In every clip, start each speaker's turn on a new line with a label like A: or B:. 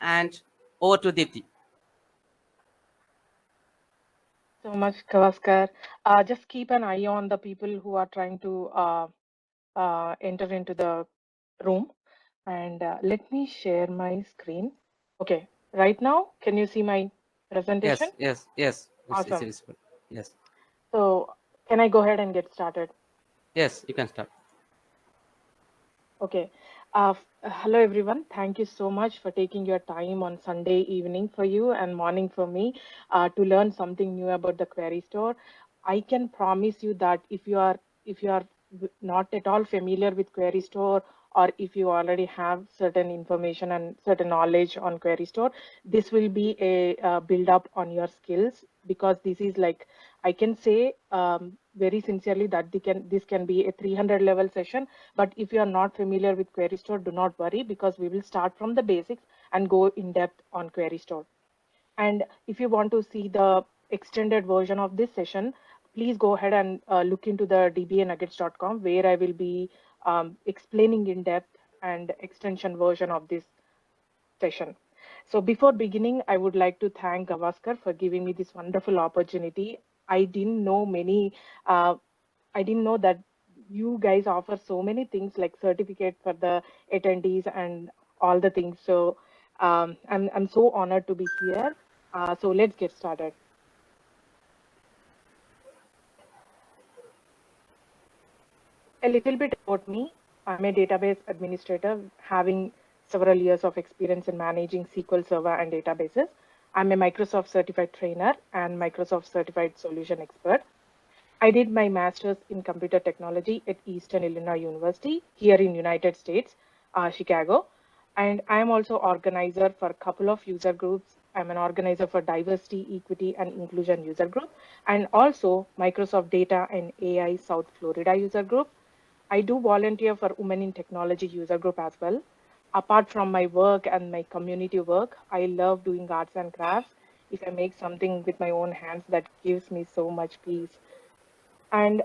A: And over to Deepthi.
B: So much, Gavaskar. Just keep an eye on the people who are trying to enter into the room. And let me share my screen. Okay, right now, can you see my presentation?
A: Yes. It's
B: Awesome.
A: visible. Yes.
B: So can I go ahead and get started?
A: Yes, you can start.
B: Okay. Hello, everyone. Thank you so much for taking your time on Sunday evening for you and morning for me to learn something new about the query store. I can promise you that if you are not at all familiar with query store, or if you already have certain information and certain knowledge on query store, this will be a build up on your skills, because this is like, I can say very sincerely that this can be a 300 level session. But if you are not familiar with Query Store, do not worry, because we will start from the basics and go in depth on Query Store. And if you want to see the extended version of this session, please go ahead and look into the dbanuggets.com, where I will be explaining in depth and extension version of this session. So before beginning, I would like to thank Gavaskar for giving me this wonderful opportunity. I didn't know many, uh, I didn't know that you guys offer so many things like certificate for the attendees and all the things. So I'm so honored to be here. So let's get started. A little bit about me. I'm a database administrator having several years of experience in managing SQL Server and databases. I'm a Microsoft certified trainer and Microsoft certified solution expert. I did my master's in computer technology at Eastern Illinois University here in United States, Chicago. And I'm also organizer for a couple of user groups. I'm an organizer for diversity, equity, and inclusion user group, and also Microsoft Data and AI South Florida user group. I do volunteer for Women in Technology user group as well. Apart from my work and my community work, I love doing arts and crafts. If I make something with my own hands, that gives me so much peace. And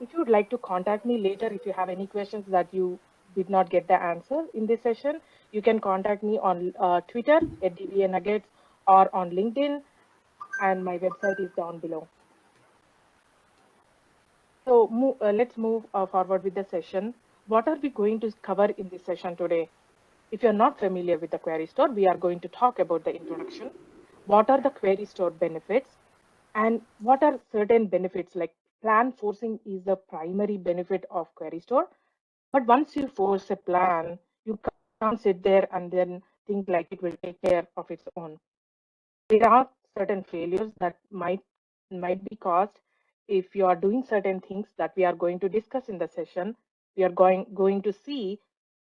B: if you would like to contact me later, if you have any questions that you did not get the answer in this session, you can contact me on Twitter at DBA Nuggets, or on LinkedIn, and my website is down below. So let's move forward with the session. What are we going to cover in this session today? If you're not familiar with the query store, we are going to talk about the introduction. What are the query store benefits? And what are certain benefits, like plan forcing is the primary benefit of query store. But once you force a plan, you can't sit there and then think like it will take care of its own. There are certain failures that might be caused if you are doing certain things that we are going to discuss in the session. We are going to see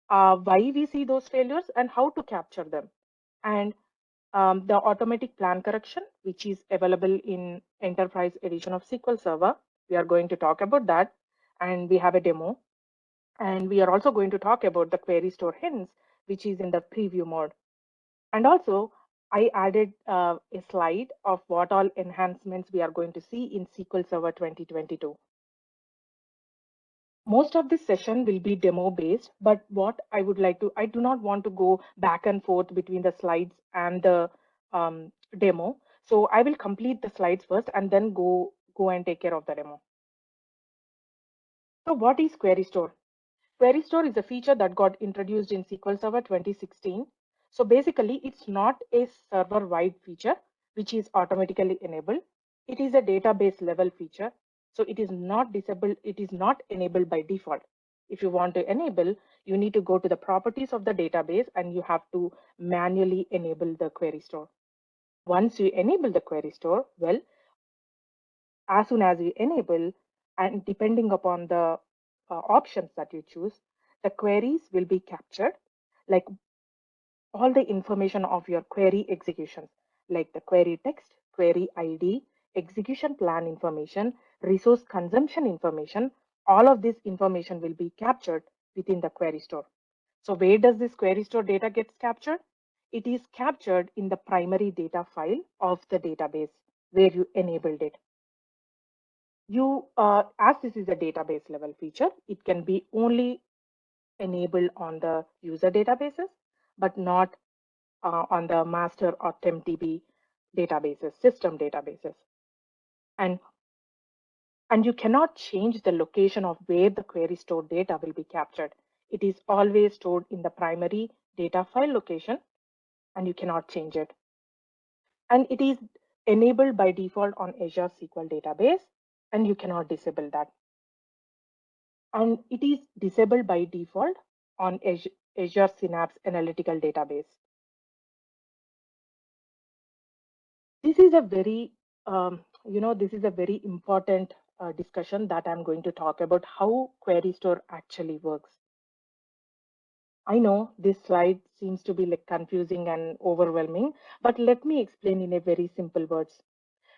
B: why we see those failures and how to capture them. And the automatic plan correction, which is available in Enterprise Edition of SQL Server. We are going to talk about that, and we have a demo. And we are also going to talk about the query store hints, which is in the preview mode. And also, I added a slide of what all enhancements we are going to see in SQL Server 2022. Most of this session will be demo based, but what I would like to, I do not want to go back and forth between the slides and the demo. So I will complete the slides first and then go and take care of the demo. So what is Query Store? Query Store is a feature that got introduced in SQL Server 2016. So basically, it's not a server-wide feature which is automatically enabled. It is a database level feature. So it is not disabled, it is not enabled by default. If you want to enable, you need to go to the properties of the database and you have to manually enable the Query Store. Once you enable the Query Store, well, as soon as you enable, and depending upon the options that you choose, the queries will be captured, like all the information of your query executions, like the query text, query ID, execution plan information, resource consumption information. All of this information will be captured within the query store. So where does this query store data gets captured? It is captured in the primary data file of the database where you enabled it. As this is a database level feature, it can be only enabled on the user databases, but not on the master or TempDB databases, system databases. And you cannot change the location of where the query stored data will be captured. It is always stored in the primary data file location, and you cannot change it. And it is enabled by default on Azure SQL database, and you cannot disable that. And it is disabled by default on Azure Synapse Analytical Database. This is a very, this is a very important discussion that I'm going to talk about how Query Store actually works. I know this slide seems to be like confusing and overwhelming, but let me explain in a very simple words.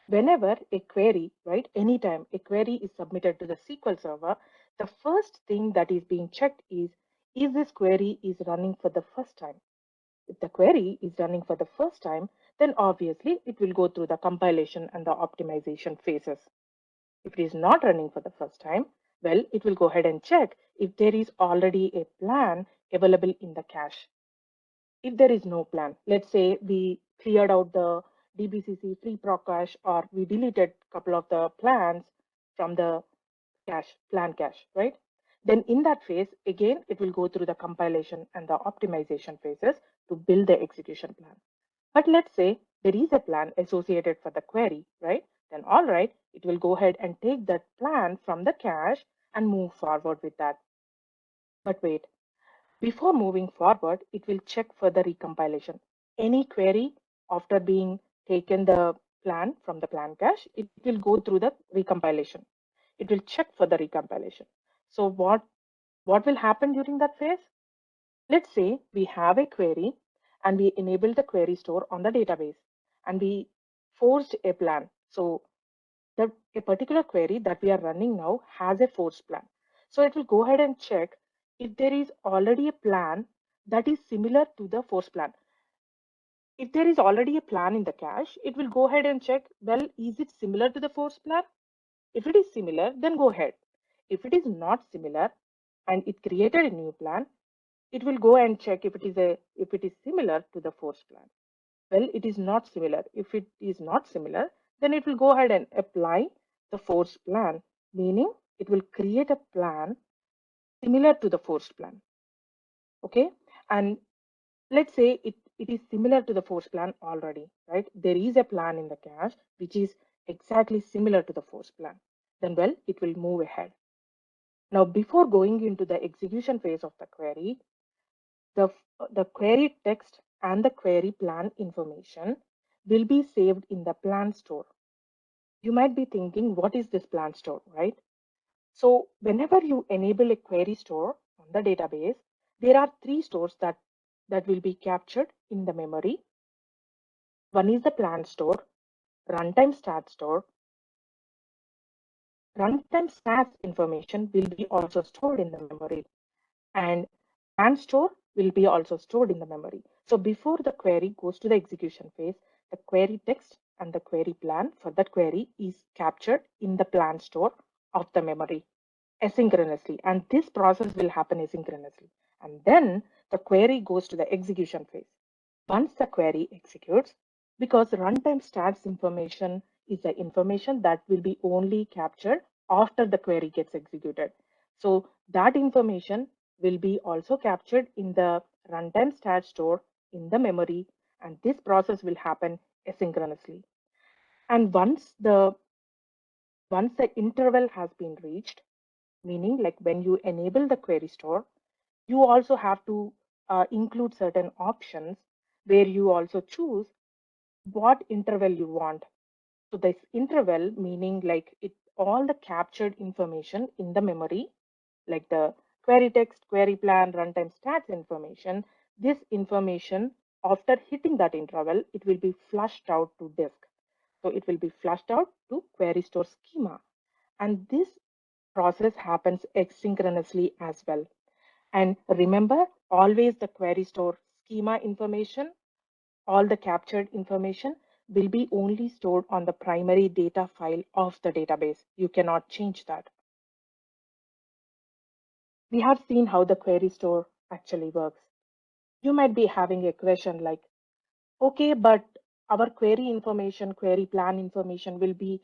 B: Whenever a query, right, anytime a query is submitted to the SQL Server, the first thing that is being checked is this query is running for the first time? If the query is running for the first time, then obviously it will go through the compilation and the optimization phases. If it is not running for the first time, well, it will go ahead and check if there is already a plan available in the cache. If there is no plan, let's say we cleared out the DBCC free proc cache, or we deleted a couple of the plans from the plan cache, right? Then in that phase, again, it will go through the compilation and the optimization phases to build the execution plan. But let's say there is a plan associated for the query, right? Then all right, it will go ahead and take that plan from the cache and move forward with that. But wait, before moving forward, it will check for the recompilation. Any query after being taken the plan from the plan cache, it will go through the recompilation. It will check for the recompilation. So what will happen during that phase? Let's say we have a query and we enable the query store on the database and we forced a plan. So a particular query that we are running now has a forced plan. So it will go ahead and check if there is already a plan that is similar to the forced plan. If there is already a plan in the cache, it will go ahead and check, well, is it similar to the forced plan? If it is similar, then go ahead. If it is not similar and it created a new plan, it will go and check if it is similar to the forced plan. Well, it is not similar. If it is not similar, then it will go ahead and apply the forced plan, meaning it will create a plan similar to the forced plan. Okay. And let's say it is similar to the forced plan already, right? There is a plan in the cache which is exactly similar to the forced plan. Then, well, it will move ahead. Now, before going into the execution phase of the query, the, the query text and the query plan information will be saved in the plan store. You might be thinking, what is this plan store, right? So whenever you enable a query store on the database, there are three stores that will be captured in the memory. One is the plan store, runtime stat store. Runtime stats information will be also stored in the memory, and plan store will be also stored in the memory. So before the query goes to the execution phase, the query text and the query plan for that query is captured in the plan store of the memory asynchronously, and this process will happen asynchronously. And then the query goes to the execution phase. Once the query executes, because runtime stats information is the information that will be only captured after the query gets executed. So that information will be also captured in the runtime stat store in the memory, and this process will happen asynchronously. And once the interval has been reached, meaning like when you enable the query store, you also have to include certain options where you also choose what interval you want. So this interval meaning like all the captured information in the memory, like the query text, query plan, runtime stats information, this information after hitting that interval, it will be flushed out to disk. So it will be flushed out to query store schema. And this process happens asynchronously as well. And remember, always the query store schema information, all the captured information will be only stored on the primary data file of the database. You cannot change that. We have seen how the query store actually works. You might be having a question like, Okay, but our query information, query plan information will be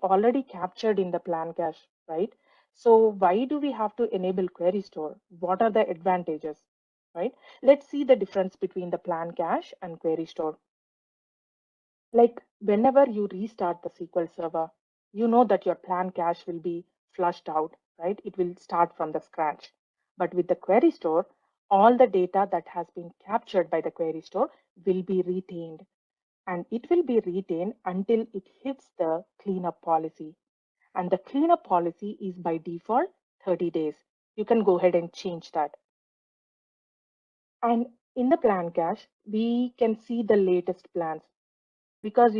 B: already captured in the plan cache, right? So why do we have to enable query store? What are the advantages, right? Let's see the difference between the plan cache and query store. Like whenever you restart the SQL Server, you know that your plan cache will be flushed out, right? It will start from the scratch. But with the query store, all the data that has been captured by the query store will be retained, and it will be retained until it hits the cleanup policy. And the cleanup policy is by default 30 days. You can go ahead and change that. And in the plan cache, we can see the latest plans because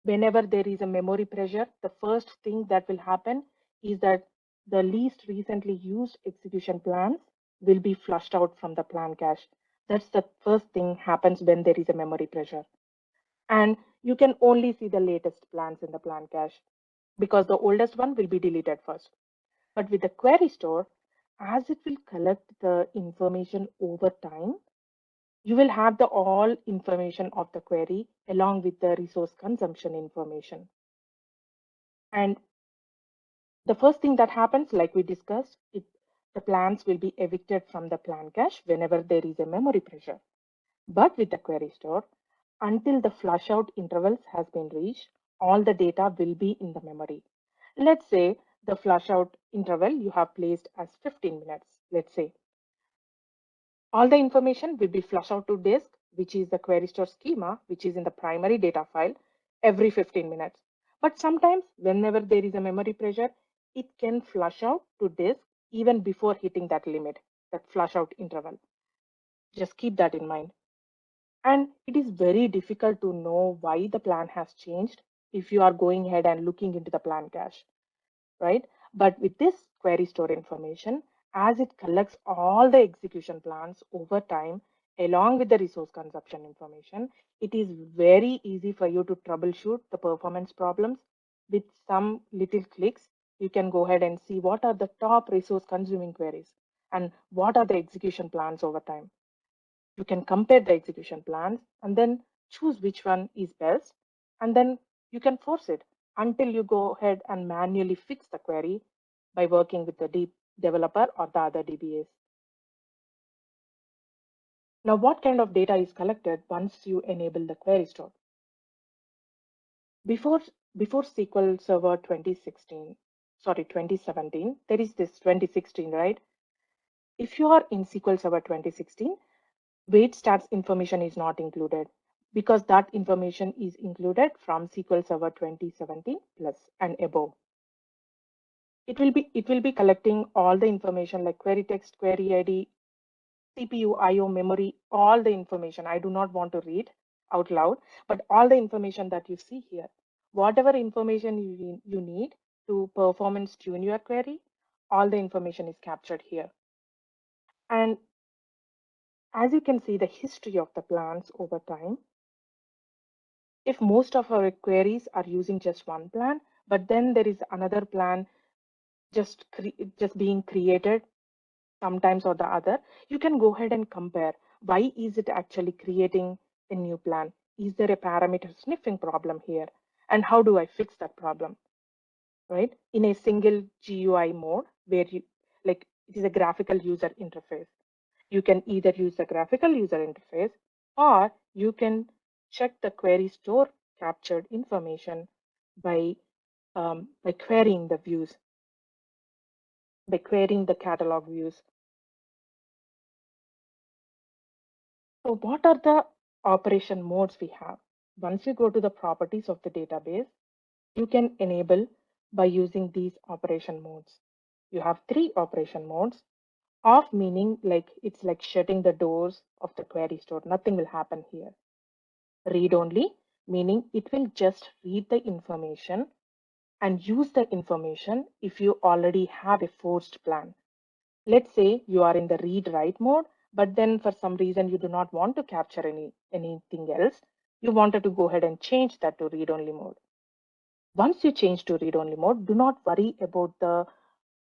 B: whenever there is a memory pressure, the first thing that will happen is that the least recently used execution plans will be flushed out from the plan cache. That's the first thing happens when there is a memory pressure. And you can only see the latest plans in the plan cache because the oldest one will be deleted first. But with the query store, as it will collect the information over time, you will have the all information of the query along with the resource consumption information. And the first thing that happens, like we discussed, the plans will be evicted from the plan cache whenever there is a memory pressure. But with the query store, until the flush out intervals has been reached, all the data will be in the memory. Let's say the flush out interval you have placed as 15 minutes, let's say. All the information will be flushed out to disk, which is the query store schema, which is in the primary data file every 15 minutes. But sometimes whenever there is a memory pressure, it can flush out to disk even before hitting that limit, that flush out interval. Just keep that in mind. And it is very difficult to know why the plan has changed if you are going ahead and looking into the plan cache, right? But with this query store information, as it collects all the execution plans over time, along with the resource consumption information, it is very easy for you to troubleshoot the performance problems with some little clicks. You can go ahead and see what are the top resource consuming queries and what are the execution plans over time. You can compare the execution plans and then choose which one is best, and then you can force it until you go ahead and manually fix the query by working with the deep developer or the other DBAs. Now, what kind of data is collected once you enable the query store? Before, before SQL Server 2017, there is this 2016, right? If you are in SQL Server 2016, wait stats information is not included because that information is included from SQL Server 2017 plus and above. It will be collecting all the information like query text, query ID, CPU, IO, memory, all the information. I do not want to read out loud, but all the information that you see here, whatever information you need to performance tune your query, all the information is captured here. And as you can see the history of the plans over time, if most of our queries are using just one plan, but then there is another plan just being created sometimes or the other, you can go ahead and compare. Why is it actually creating a new plan? Is there a parameter sniffing problem here? And how do I fix that problem? Right? In a single GUI mode where you like it is a graphical user interface. You can either use the graphical user interface or you can check the query store captured information by querying the views, by querying the catalog views. So what are the operation modes we have? Once you go to the properties of the database, you can enable by using these operation modes. You have three operation modes. Off meaning like it's like shutting the doors of the query store. Nothing will happen here. Read only meaning it will just read the information and use the information if you already have a forced plan. Let's say you are in the read write mode, but then for some reason you do not want to capture anything else. You wanted to go ahead and change that to read only mode. Once you change to read only mode, do not worry about the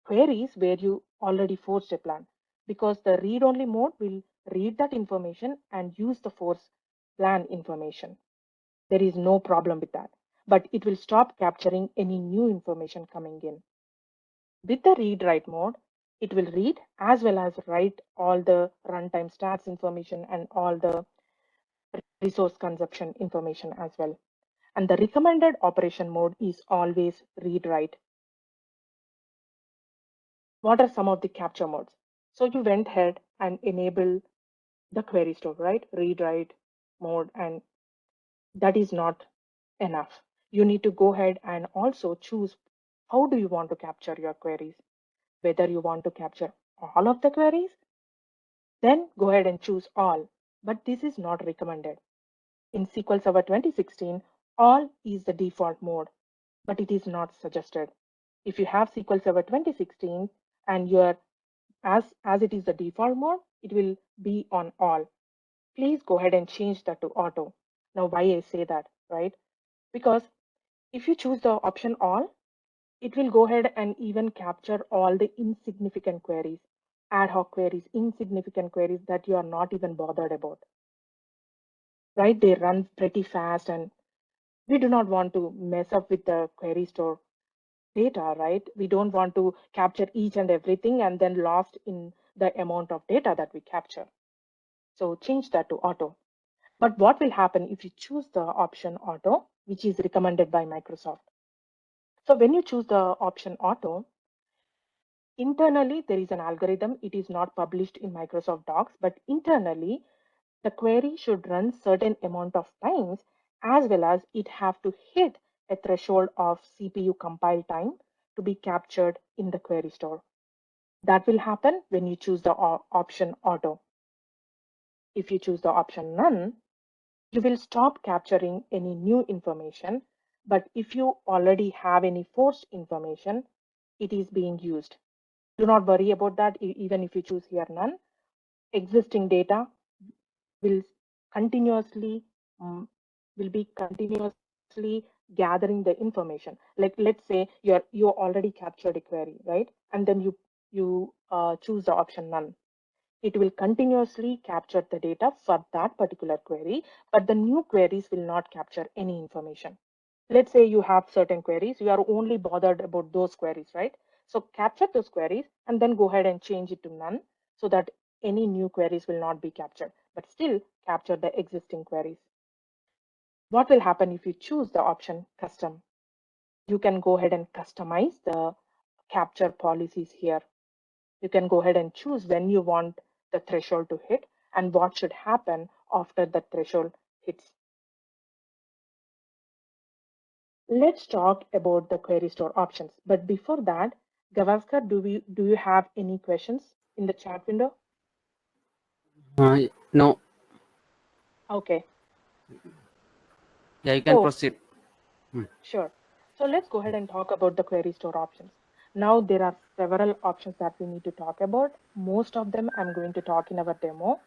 B: queries where you already forced a plan because the read only mode will read that information and use the force plan information. There is no problem with that, but it will stop capturing any new information coming in. With the read write mode, it will read as well as write all the runtime stats information and all the resource consumption information as well. And the recommended operation mode is always read write. What are some of the capture modes? So you went ahead and enabled the query store, right? Read write mode, and that is not enough. You need to go ahead and also choose how do you want to capture your queries, whether you want to capture all of the queries, then go ahead and choose all. But this is not recommended. In SQL Server 2016, all is the default mode, but it is not suggested. If you have SQL Server 2016 and you're as it is the default mode, it will be on all. Please go ahead and change that to auto. Now, why I say that, right? Because if you choose the option all, it will go ahead and even capture all the insignificant queries, ad hoc queries, insignificant queries that you are not even bothered about, right? They run pretty fast, and we do not want to mess up with the query store data, right? We don't want to capture each and everything and then lost in the amount of data that we capture. So change that to auto. But what will happen if you choose the option auto, which is recommended by Microsoft? So when you choose the option auto, internally there is an algorithm. It is not published in Microsoft Docs, but internally the query should run certain amount of times, as well as it have to hit a threshold of CPU compile time to be captured in the query store. That will happen when you choose the option auto. If you choose the option none, you will stop capturing any new information. But if you already have any forced information, it is being used. Do not worry about that. Even if you choose here none, existing data will continuously um, will be continuously gathering the information. Like let's say you already captured a query, right? And then you choose the option none. It will continuously capture the data for that particular query, but the new queries will not capture any information. Let's say you have certain queries, you are only bothered about those queries, right? So capture those queries and then go ahead and change it to none so that any new queries will not be captured, but still capture the existing queries. What will happen if you choose the option custom? You can go ahead and customize the capture policies here. You can go ahead and choose when you want the threshold to hit and what should happen after the threshold hits. Let's talk about the query store options. But before that, Gavaskar, do you have any questions in the chat window?
A: No.
B: Okay,
A: Yeah, you can
B: so
A: proceed. Hmm.
B: sure. So let's go ahead and talk about the query store options. Now there are several options that we need to talk about. Most of them I'm going to talk in our demo.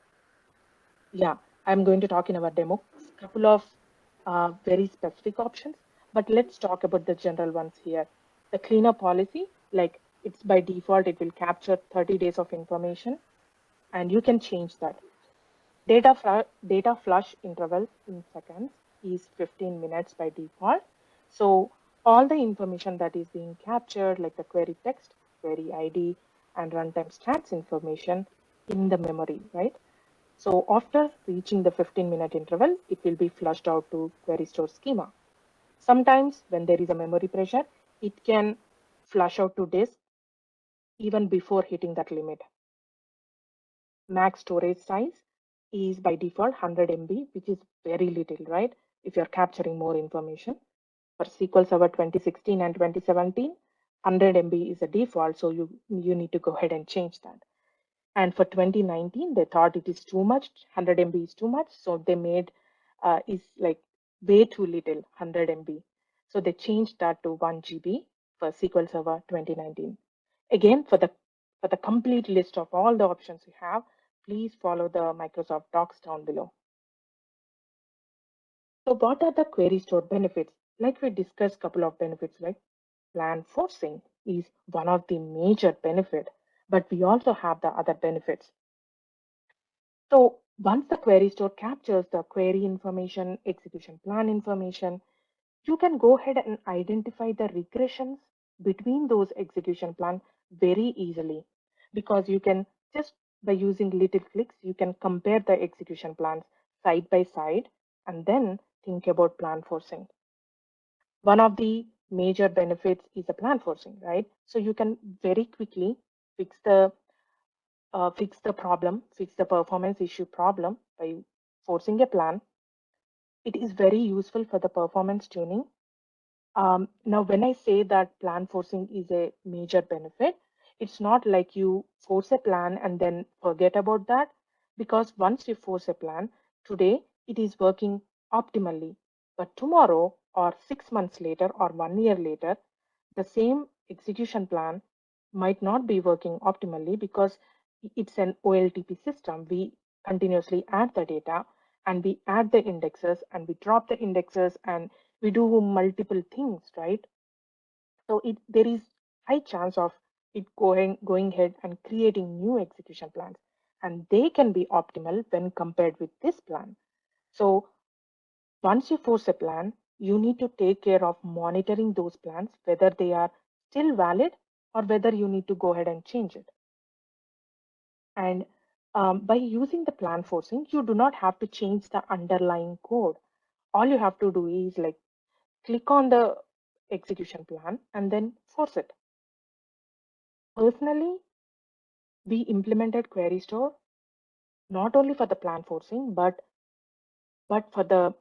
B: Yeah, I'm going to talk in our demo couple of very specific options, but let's talk about the general ones here. The cleanup policy, like it's by default, it will capture 30 days of information, and you can change that. Data flush interval in seconds is 15 minutes by default. So all the information that is being captured, like the query text, query ID, and runtime stats information in the memory, right? So after reaching the 15-minute interval, it will be flushed out to query store schema. Sometimes when there is a memory pressure, it can flush out to disk even before hitting that limit. Max storage size is by default 100 MB, which is very little, right? If you're capturing more information. For SQL Server 2016 and 2017, 100 MB is a default, so you need to go ahead and change that. And for 2019, they thought it is too much, 100 MB is too much, so they made is like way too little, 100 MB. So they changed that to 1 GB for SQL Server 2019. Again, for the complete list of all the options you have, please follow the Microsoft Docs down below. So what are the query store benefits? Like we discussed a couple of benefits, like plan forcing is one of the major benefit, but we also have the other benefits. So Once the query store captures the query information, execution plan information, you can go ahead and identify the regressions between those execution plans very easily, because you can just by using little clicks, you can compare the execution plans side by side and then think about plan forcing. One of the major benefits is the plan forcing, right? So you can very quickly fix the fix the performance issue problem by forcing a plan. It is very useful for the performance tuning. Now, when I say that plan forcing is a major benefit, it's not like you force a plan and then forget about that, because once you force a plan, today it is working optimally. But tomorrow, or 6 months later, or 1 year later, the same execution plan might not be working optimally because it's an OLTP system. We continuously add the data and we add the indexes and we drop the indexes and we do multiple things, right? So there is high chance of it going ahead and creating new execution plans, and they can be optimal when compared with this plan. So once you force a plan, you need to take care of monitoring those plans, whether they are still valid or whether you need to go ahead and change it. And by using the plan forcing, you do not have to change the underlying code. All you have to do is like click on the execution plan and then force it. Personally, we implemented Query Store not only for the plan forcing, but for the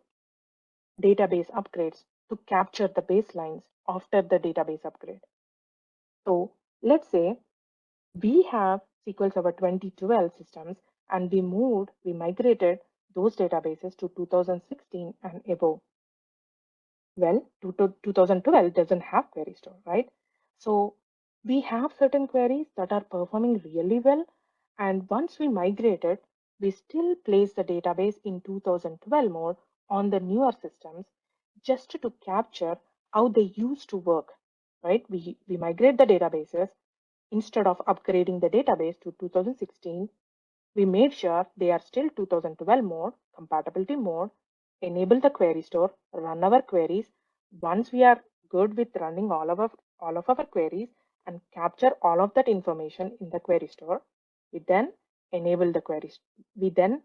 B: database upgrades to capture the baselines after the database upgrade. So let's say we have SQL Server 2012 systems and we migrated those databases to 2016 and above. Well, 2012 doesn't have query store, right? So we have certain queries that are performing really well. And once we migrate it, we still place the database in 2012 mode on the newer systems just to capture how they used to work, right? We migrate the databases instead of upgrading the database to 2016. We made sure they are still 2012 mode, compatibility mode, enable the query store, run our queries. Once we are good with running all of our queries and capture all of that information in the query store, we then enable the queries. We then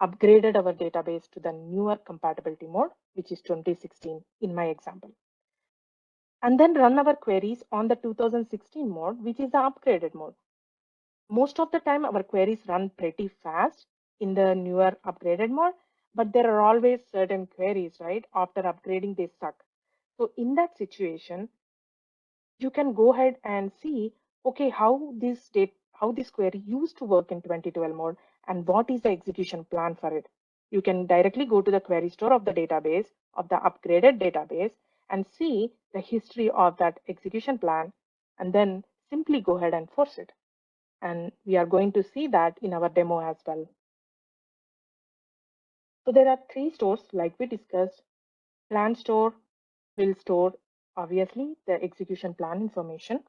B: upgraded our database to the newer compatibility mode, which is 2016 in my example. And then run our queries on the 2016 mode, which is the upgraded mode. Most of the time our queries run pretty fast in the newer upgraded mode, but there are always certain queries, right? After upgrading, they suck. So in that situation, you can go ahead and see, okay, how this query used to work in 2012 mode and what is the execution plan for it. You can directly go to the query store of the database, of the upgraded database, and see the history of that execution plan, and then simply go ahead and force it. And we are going to see that in our demo as well. So there are three stores like we discussed. Plan store will store obviously the execution plan information.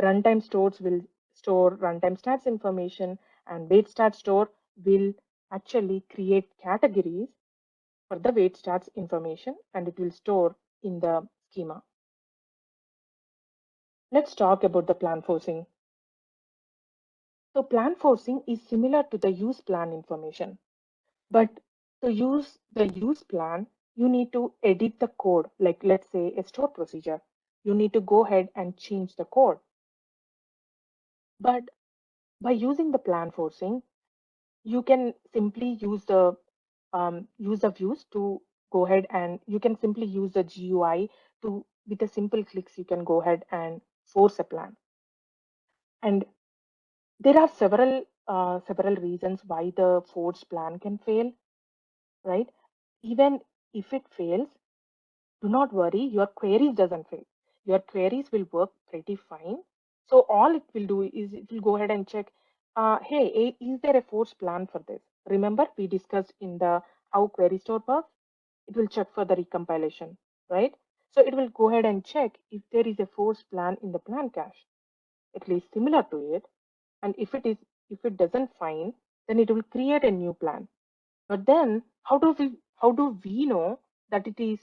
B: Runtime stores will store runtime stats information, and wait stat store will actually create categories for the wait stats information and it will store in the schema. Let's talk about the plan forcing. So plan forcing is similar to the use plan information. But to use the use plan, you need to edit the code, like let's say a store procedure. You need to go ahead and change the code. But by using the plan forcing, you can simply use the views to go ahead, and you can simply use the GUI to, with a simple clicks, you can go ahead and force a plan. And there are several reasons why the force plan can fail, right? Even if it fails, do not worry, your queries doesn't fail. Your queries will work pretty fine. So all it will do is it will go ahead and check, hey, is there a force plan for this? Remember we discussed in the how query store works, it will check for the recompilation, right? So it will go ahead and check if there is a force plan in the plan cache, at least similar to it. And if it doesn't find, then it will create a new plan. But then how do we know that it is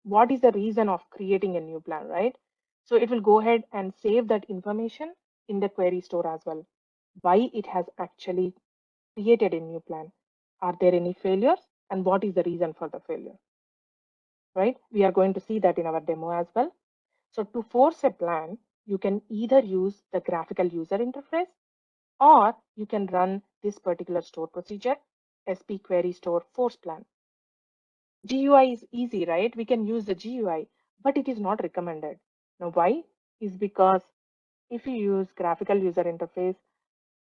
B: what is the reason of creating a new plan, right? So it will go ahead and save that information in the query store as well. Why it has actually created a new plan. Are there any failures? And what is the reason for the failure? Right? We are going to see that in our demo as well. So to force a plan, you can either use the graphical user interface or you can run this particular store procedure, SP query store force plan. GUI is easy, right? We can use the GUI, but it is not recommended. Now, why? Is because if you use graphical user interface,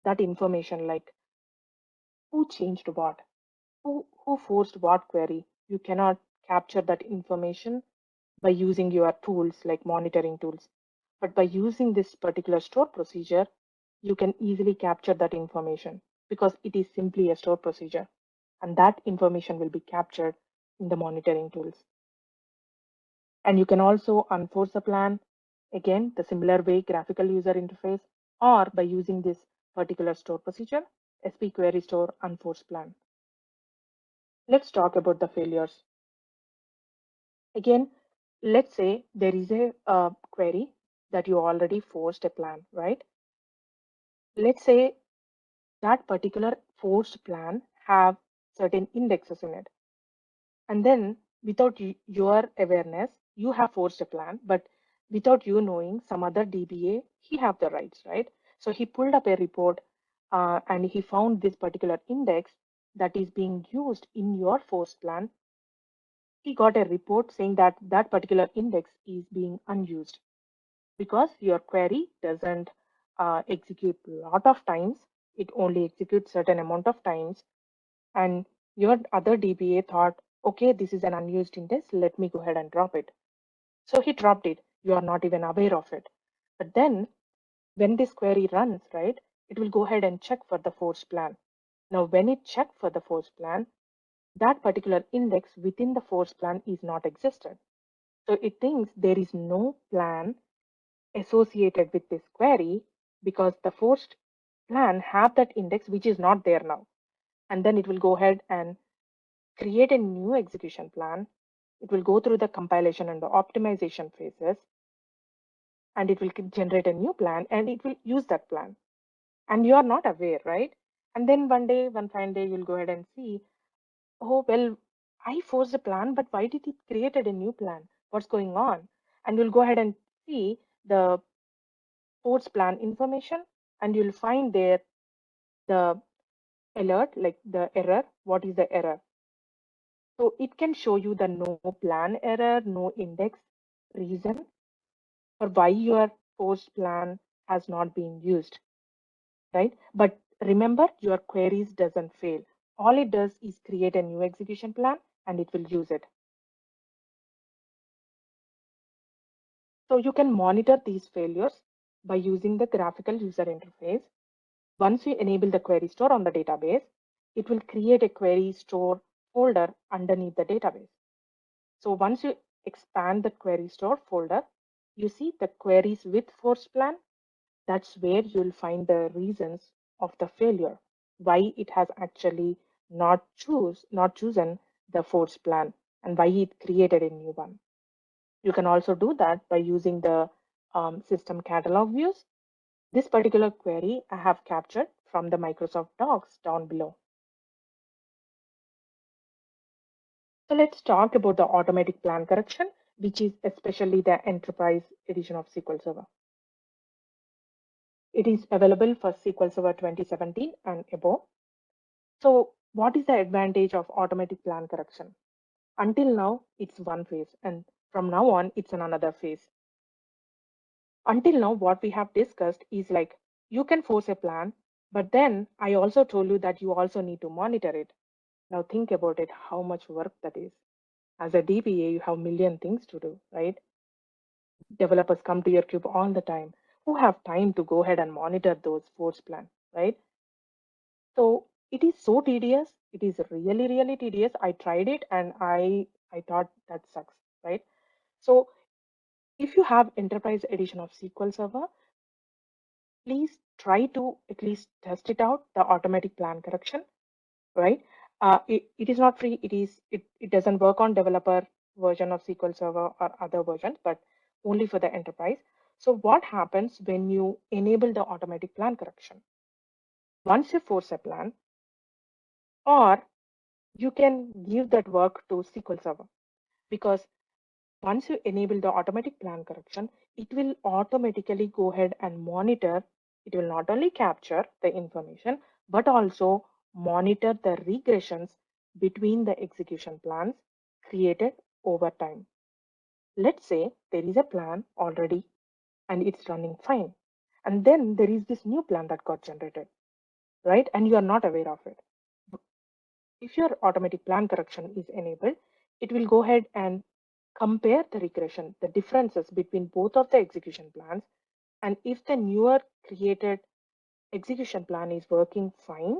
B: that information like who changed what, who forced what query, you cannot capture that information by using your tools like monitoring tools. But by using this particular store procedure, you can easily capture that information because it is simply a store procedure. And that information will be captured in the monitoring tools. And you can also unforce a plan, again, the similar way, graphical user interface, or by using this particular store procedure, SP query store unforce plan. Let's talk about the failures. Again, let's say there is a query that you already forced a plan, right? Let's say that particular forced plan have certain indexes in it. And then without your awareness, you have forced a plan, but without you knowing, some other DBA, he have the rights, right? So he pulled up a report and he found this particular index that is being used in your forced plan. He got a report saying that that particular index is being unused because your query doesn't execute a lot of times. It only executes certain amount of times. And your other DBA thought, okay, this is an unused index. Let me go ahead and drop it. So he dropped it. You are not even aware of it. But then when this query runs, right, it will go ahead and check for the force plan. Now, when it checked for the force plan, that particular index within the force plan is not existed. So it thinks there is no plan associated with this query because the forced plan have that index which is not there now. And then it will go ahead and create a new execution plan. It will go through the compilation and the optimization phases, and it will generate a new plan and it will use that plan. And you are not aware, right? And then one fine day, you'll go ahead and see, oh, well, I forced a plan, but why did it created a new plan? What's going on? And you'll go ahead and see the force plan information, and you'll find there the alert, like the error. What is the error? So it can show you the no plan error, no index reason for why your forced plan has not been used, right? But remember, your queries doesn't fail. All it does is create a new execution plan and it will use it. So you can monitor these failures by using the graphical user interface. Once you enable the query store on the database, it will create a query store folder underneath the database. So once you expand the query store folder, you see the queries with force plan. That's where you'll find the reasons of the failure, why it has actually not chosen the force plan and why it created a new one. You can also do that by using the system catalog views. This particular query I have captured from the Microsoft Docs down below. So let's talk about the automatic plan correction, which is especially the enterprise edition of SQL Server. It is available for SQL Server 2017 and above. So what is the advantage of automatic plan correction? Until now, it's one phase, and from now on, it's another phase. Until now, what we have discussed is like you can force a plan, but then I also told you that you also need to monitor it. Now think about it, how much work that is. As a DBA, you have a million things to do, right? Developers come to your cube all the time. Who have time to go ahead and monitor those force plan, right? So it is so tedious. It is really, really tedious. I tried it and I thought that sucks, right? So if you have enterprise edition of SQL Server, please try to at least test it out, the automatic plan correction, right? It is not free. It doesn't work on developer version of SQL Server or other versions, but only for the enterprise. So what happens when you enable the automatic plan correction? Once you force a plan, or you can give that work to SQL Server, because once you enable the automatic plan correction, it will automatically go ahead and monitor. It will not only capture the information, but also monitor the regressions between the execution plans created over time. Let's say there is a plan already and it's running fine. And then there is this new plan that got generated, right? And you are not aware of it. If your automatic plan correction is enabled, it will go ahead and compare the regression, the differences between both of the execution plans. And if the newer created execution plan is working fine,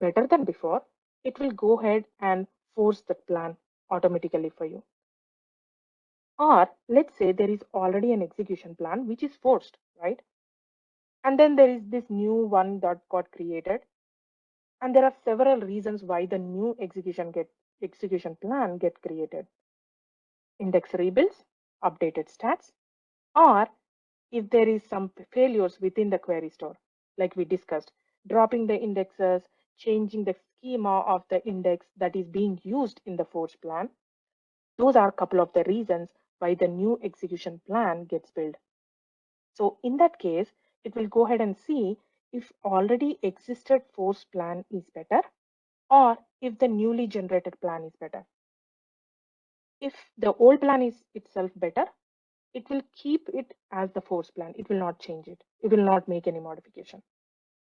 B: better than before, it will go ahead and force that plan automatically for you. Or let's say there is already an execution plan which is forced, right? And then there is this new one that got created. And there are several reasons why the new execution plan get created. Index rebuilds, updated stats, or if there is some failures within the query store, like we discussed, dropping the indexes, changing the schema of the index that is being used in the force plan. Those are a couple of the reasons why the new execution plan gets built. So in that case, it will go ahead and see if already existed force plan is better, or if the newly generated plan is better. If the old plan is itself better, it will keep it as the force plan. It will not change it. It will not make any modification.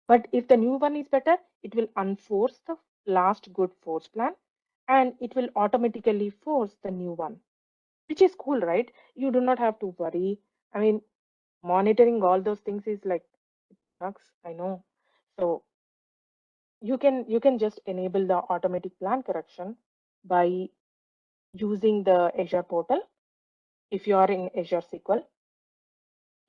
B: But if the new one is better, it will unforce the last good force plan and it will automatically force the new one, which is cool, right? You do not have to worry. I mean, monitoring all those things is like, it sucks, I know. So you can just enable the automatic plan correction by using the Azure portal if you are in Azure SQL.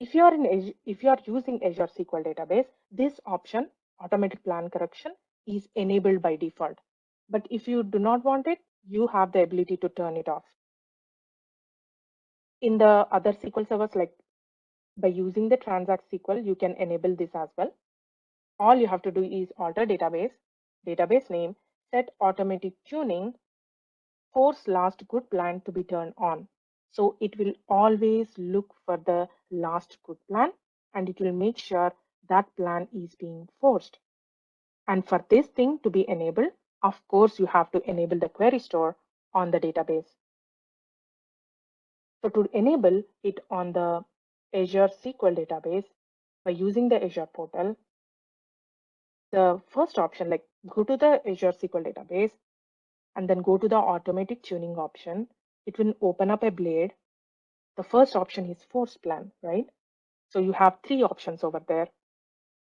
B: If you are using Azure SQL database, this option, automatic plan correction, is enabled by default. But if you do not want it, you have the ability to turn it off. In the other SQL servers, like by using the Transact SQL, you can enable this as well. All you have to do is alter database name, set automatic tuning, force last good plan to be turned on. So it will always look for the last good plan and it will make sure that plan is being forced. And for this thing to be enabled, of course, you have to enable the query store on the database. So to enable it on the Azure SQL database by using the Azure portal, the first option, like go to the Azure SQL database and then go to the automatic tuning option. It will open up a blade. The first option is force plan, right? So you have three options over there.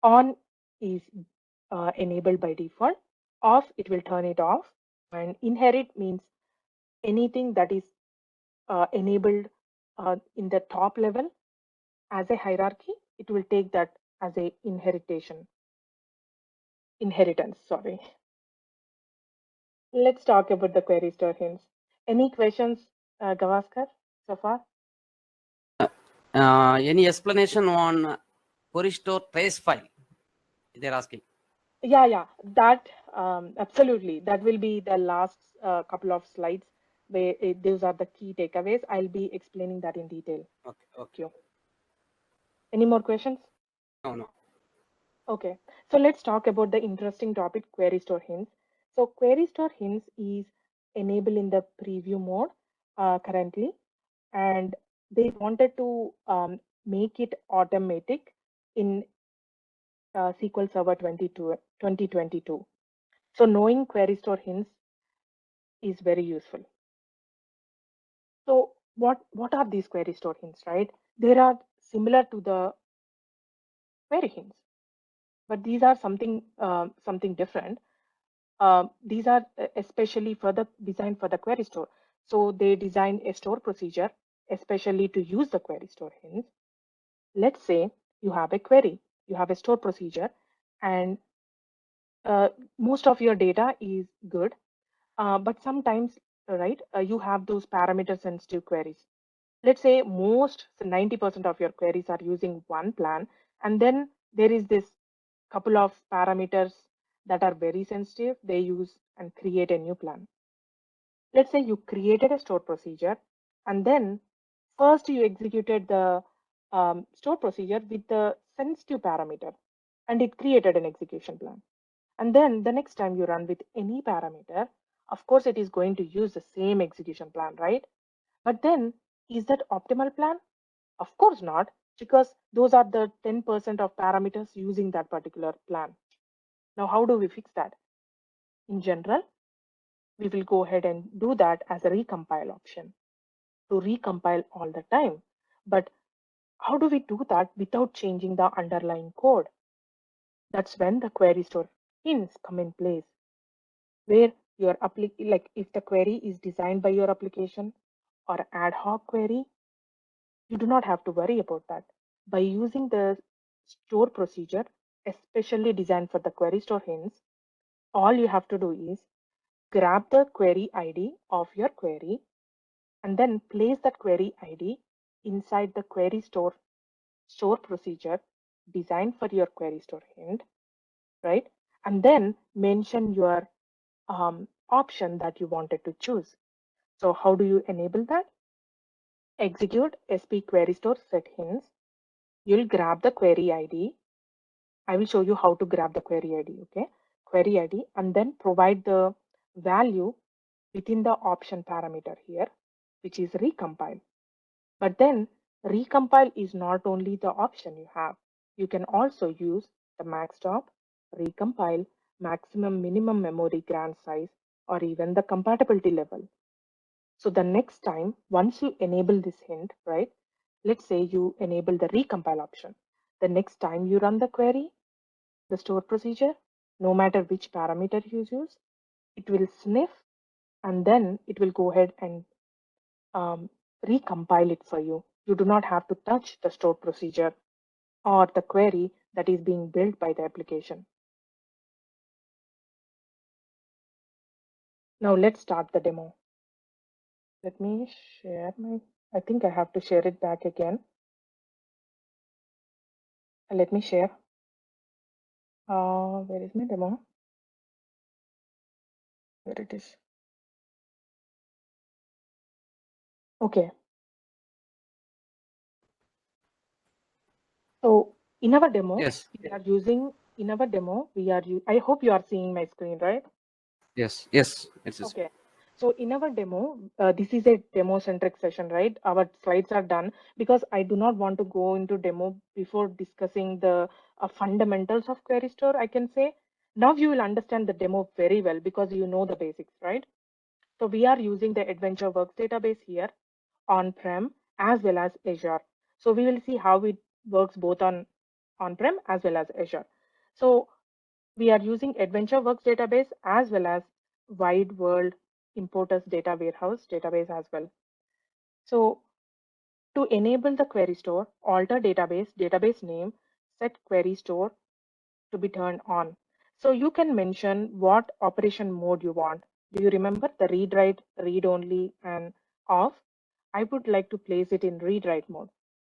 B: On is enabled by default. Off, it will turn it off. And inherit means anything that is enabled in the top level as a hierarchy, it will take that as a inheritance, sorry. Let's talk about the query store hints. Any questions, Gavaskar, so far?
A: Any explanation on query store trace file? They're asking.
B: Yeah, that absolutely. That will be the last couple of slides where those are the key takeaways. I'll be explaining that in detail.
A: Okay.
B: Thank you. Any more questions?
A: No.
B: Okay, so let's talk about the interesting topic, query store hints. So query store hints is enabled in the preview mode currently, and they wanted to make it automatic in SQL Server 2022. So knowing query store hints is very useful. So what are these query store hints, right? They are similar to the query hints, but these are something different. These are especially for the designed for the query store. So they designed a store procedure especially to use the query store hints. Let's say you have a query. you have a store procedure, and most of your data is good, but sometimes, right, you have those parameter sensitive queries. Let's say most, so 90% of your queries are using one plan, and then there is this couple of parameters that are very sensitive. They use and create a new plan. Let's say you created a store procedure, and then first you executed the store procedure with the sensitive parameter, and it created an execution plan. And then the next time you run with any parameter, of course, it is going to use the same execution plan, right? But then, is that optimal plan? Of course not, because those are the 10% of parameters using that particular plan. Now, how do we fix that? In general, we will go ahead and do that as a recompile option to recompile all the time. But how do we do that without changing the underlying code? That's when the query store hints come in place, where your like if the query is designed by your application or ad hoc query, you do not have to worry about that. By using the store procedure, especially designed for the query store hints, all you have to do is grab the query ID of your query and then place that query ID inside the query store procedure designed for your query store hint, right? And then mention your option that you wanted to choose. So how do you enable that? Execute sp query store set hints. You'll grab the query ID. I will show you how to grab the query ID, okay? Query ID, and then provide the value within the option parameter here, which is recompile. But then recompile is not only the option you have. You can also use the max stop, recompile, maximum minimum memory grant size, or even the compatibility level. So the next time, once you enable this hint, right? Let's say you enable the recompile option. The next time you run the query, the store procedure, no matter which parameter you use, it will sniff and then it will go ahead and recompile it for you. You do not have to touch the store procedure or the query that is being built by the application. Now let's start the demo. Let me share I think I have to share it back again. Let me share. Where is my demo? Where it is. Okay. So in our demo,
A: Yes.
B: we are using, I hope you are seeing my screen, right?
A: Yes. Yes. It's
B: Okay. So in our demo, this is a demo centric session, right? Our slides are done because I do not want to go into demo before discussing the fundamentals of query store, I can say. Now you will understand the demo very well because you know the basics, right? So we are using the AdventureWorks database here on-prem as well as Azure. So we will see how it works both on-prem as well as Azure. So we are using AdventureWorks database as well as Wide World Importers Data Warehouse database as well. So to enable the query store, alter database name, set query store to be turned on. So you can mention what operation mode you want. Do you remember the read write, read only, and off? I would like to place it in read write mode.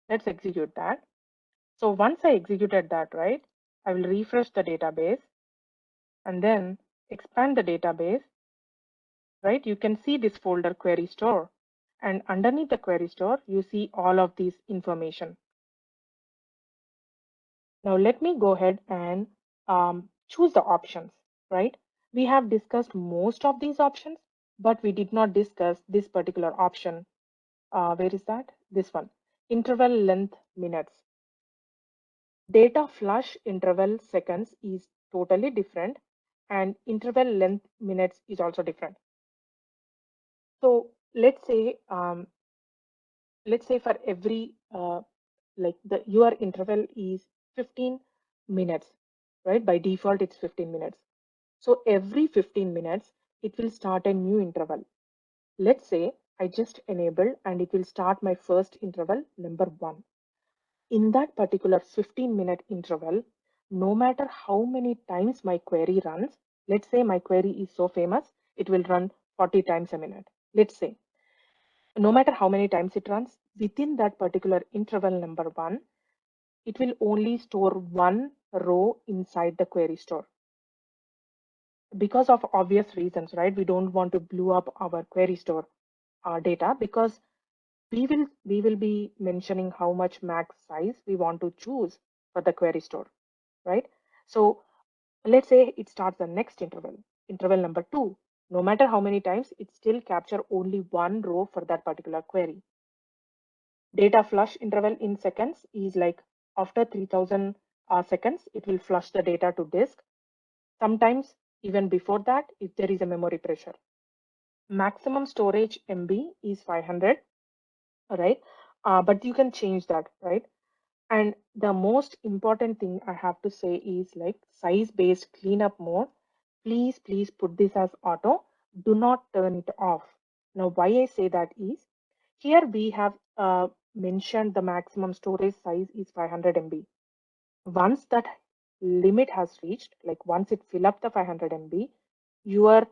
B: Let's execute that. So once I executed that, right, I will refresh the database and then expand the database, right? You can see this folder query store, and underneath the query store, you see all of this information. Now let me go ahead and choose the options, right? We have discussed most of these options, but we did not discuss this particular option. Where is that? This one, interval length minutes. Data flush interval seconds is totally different, and interval length minutes is also different. So let's say for every like your interval is 15 minutes, right? By default, it's 15 minutes. So every 15 minutes, it will start a new interval. Let's say I just enabled and it will start my first interval, number 1. In that particular 15-minute interval, no matter how many times my query runs, let's say my query is so famous, it will run 40 times a minute. Let's say, no matter how many times it runs, within that particular interval number 1, it will only store one row inside the query store. Because of obvious reasons, right? We don't want to blow up our query store data, because we will be mentioning how much max size we want to choose for the query store, right? So let's say it starts the next interval number 2. No matter how many times, it still capture only one row for that particular query. Data flush interval in seconds is like after 3000 seconds, it will flush the data to disk. Sometimes even before that, if there is a memory pressure. Maximum storage MB is 500, right? But you can change that, right? And the most important thing I have to say is like size-based cleanup mode. Please put this as auto. Do not turn it off. Now, why I say that is, here we have mentioned the maximum storage size is 500 MB. Once that limit has reached, like once it fill up the 500 MB, your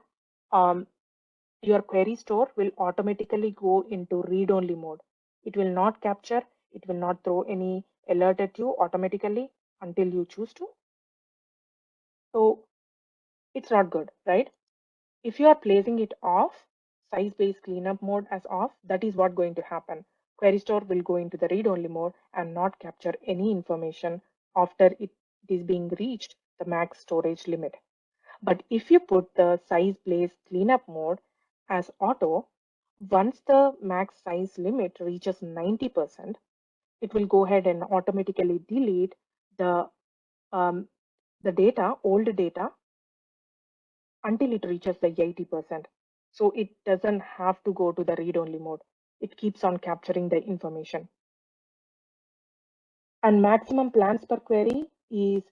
B: your query store will automatically go into read-only mode. It will not capture, it will not throw any alert at you automatically until you choose to. So it's not good, right? If you are placing it off, size-based cleanup mode as off, that is what going to happen. Query store will go into the read-only mode and not capture any information after it is being reached the max storage limit. But if you put the size-based cleanup mode as auto, once the max size limit reaches 90%, it will go ahead and automatically delete um, the data, old data, until it reaches the 80%. So it doesn't have to go to the read-only mode. It keeps on capturing the information. And maximum plans per query is,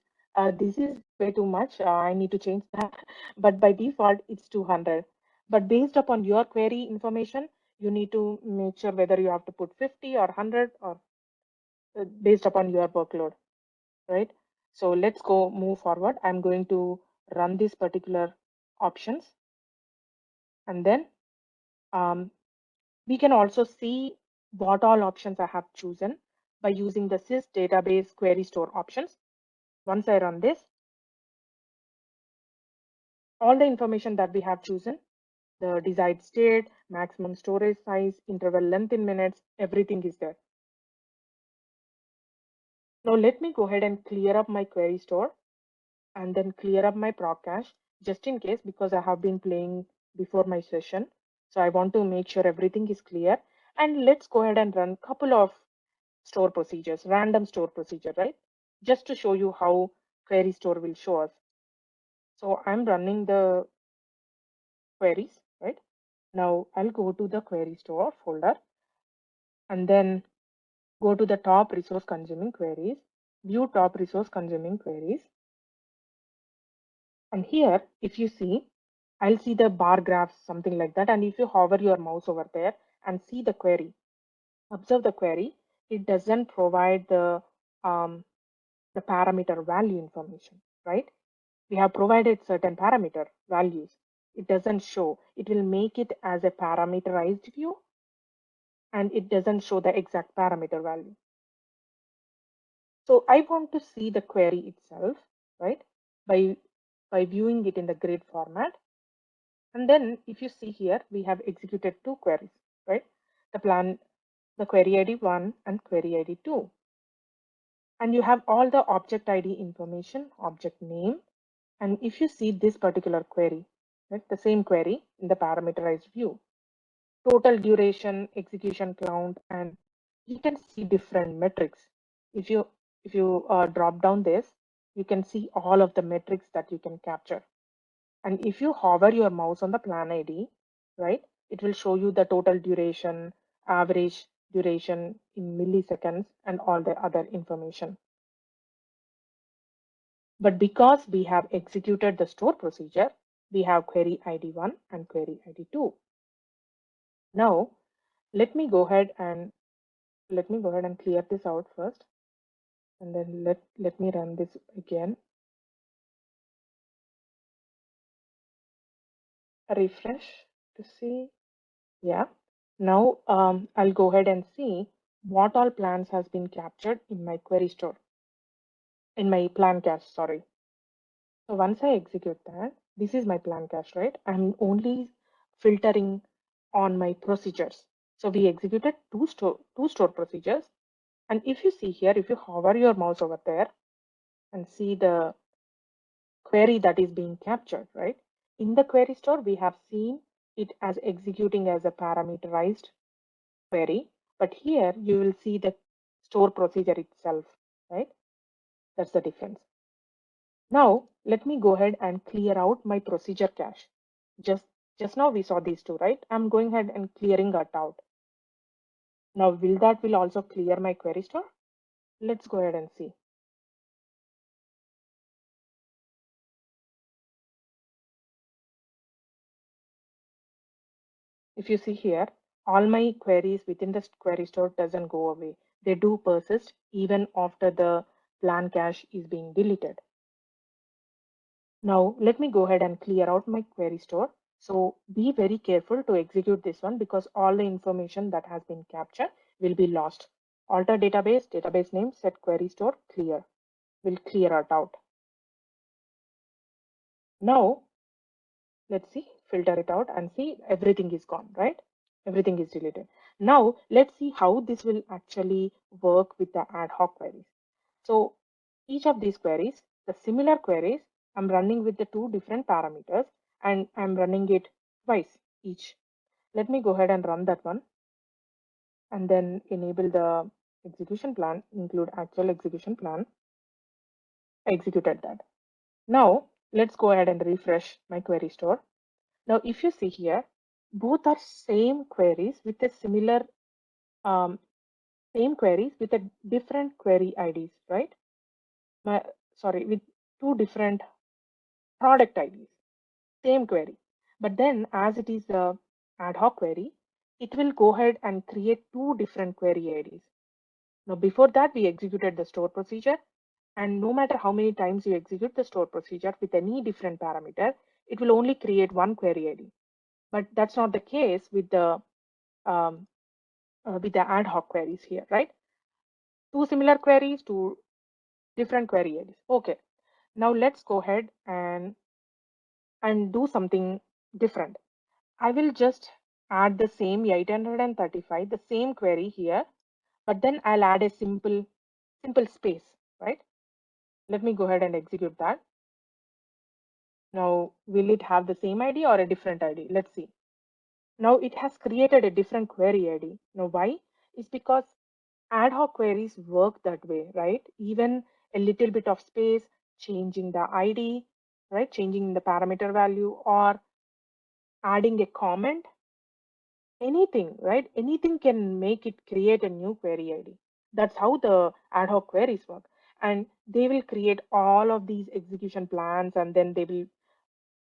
B: this is way too much. I need to change that. But by default, it's 200. But based upon your query information, you need to make sure whether you have to put 50 or 100 or based upon your workload, right? So let's go move forward. I'm going to run these particular options. And then we can also see what all options I have chosen by using the sys database query store options. Once I run this, all the information that we have chosen, the desired state, maximum storage size, interval length in minutes, everything is there. Now let me go ahead and clear up my query store and then clear up my proc cache just in case, because I have been playing before my session. So I want to make sure everything is clear. And let's go ahead and run a couple of store procedures, random store procedure, right? Just to show you how query store will show us. So I'm running the queries, right? Now I'll go to the query store folder and then go to the top resource consuming queries, view top resource consuming queries. And here, if you see, I'll see the bar graphs, something like that. And if you hover your mouse over there and see the query, observe the query, it doesn't provide the parameter value information, right? We have provided certain parameter values. It doesn't show. It will make it as a parameterized view, and it doesn't show the exact parameter value. So I want to see the query itself, right? By viewing it in the grid format. And then if you see here, we have executed two queries, right? The query ID 1 and query ID 2. And you have all the object ID information, object name. And if you see this particular query, right, the same query in the parameterized view, total duration, execution count, and you can see different metrics. If you drop down this, you can see all of the metrics that you can capture. And if you hover your mouse on the plan ID, right, it will show you the total duration, average duration in milliseconds, and all the other information. But because we have executed the store procedure, we have query ID 1 and query ID 2. Now, let me go ahead and clear this out first. And then let me run this again. Refresh to see. Yeah. Now I'll go ahead and see what all plans has been captured in my query store, in my plan cache, sorry. So once I execute that, this is my plan cache, right? I'm only filtering on my procedures. So we executed two store procedures. And if you see here, if you hover your mouse over there and see the query that is being captured, right? In the query store, we have seen it as executing as a parameterized query, but here you will see the store procedure itself, right? That's the difference. Now, let me go ahead and clear out my procedure cache. Just now we saw these two, right? I'm going ahead and clearing that out. Now, will also clear my query store? Let's go ahead and see. If you see here, all my queries within the query store doesn't go away. They do persist even after the plan cache is being deleted. Now let me go ahead and clear out my query store. So be very careful to execute this one because all the information that has been captured will be lost. Alter database, database name, set query store, clear. Will clear it out. Now let's see, filter it out and see everything is gone, right? Everything is deleted. Now let's see how this will actually work with the ad hoc queries. So each of these queries, the similar queries, I'm running with the two different parameters and I'm running it twice each. Let me go ahead and run that one and then enable the execution plan, include actual execution plan. I executed that. Now let's go ahead and refresh my query store. Now, if you see here, both are same queries with a similar, same queries with a different query IDs, right? Sorry, with two different product IDs, same query. But then as it is a ad hoc query, it will go ahead and create two different query IDs. Now, before that, we executed the store procedure. And no matter how many times you execute the store procedure with any different parameter, it will only create one query ID. But that's not the case um, with the ad hoc queries here, right? Two similar queries, two different query IDs. Okay, now let's go ahead and do something different. I will just add the same 835, the same query here, but then I'll add a simple space, right? Let me go ahead and execute that. Now, will it have the same ID or a different ID? Let's see. Now it has created a different query ID. Now why? It's because ad hoc queries work that way, right? Even a little bit of space, changing the ID, right? Changing the parameter value or adding a comment, anything, right? Anything can make it create a new query ID. That's how the ad hoc queries work. And they will create all of these execution plans and then they will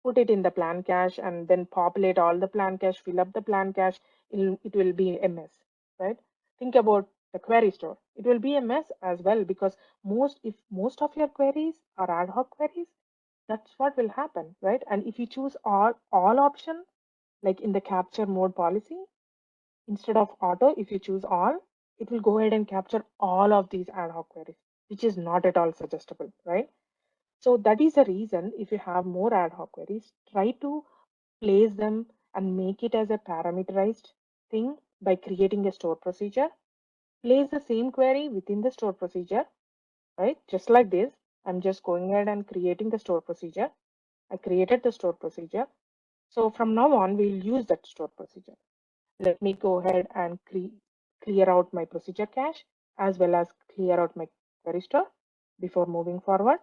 B: put it in the plan cache and then populate all the plan cache, fill up the plan cache. It will be a mess, right? Think about the query store. It will be a mess as well because if most of your queries are ad hoc queries, that's what will happen, right? And if you choose all option, like in the capture mode policy, instead of auto, if you choose all, it will go ahead and capture all of these ad hoc queries, which is not at all suggestible, right? So that is the reason if you have more ad hoc queries, try to place them and make it as a parameterized thing by creating a store procedure. Place the same query within the store procedure, right? Just like this, I'm just going ahead and creating the store procedure. I created the store procedure. So from now on, we'll use that store procedure. Let me go ahead and clear out my procedure cache as well as clear out my query store before moving forward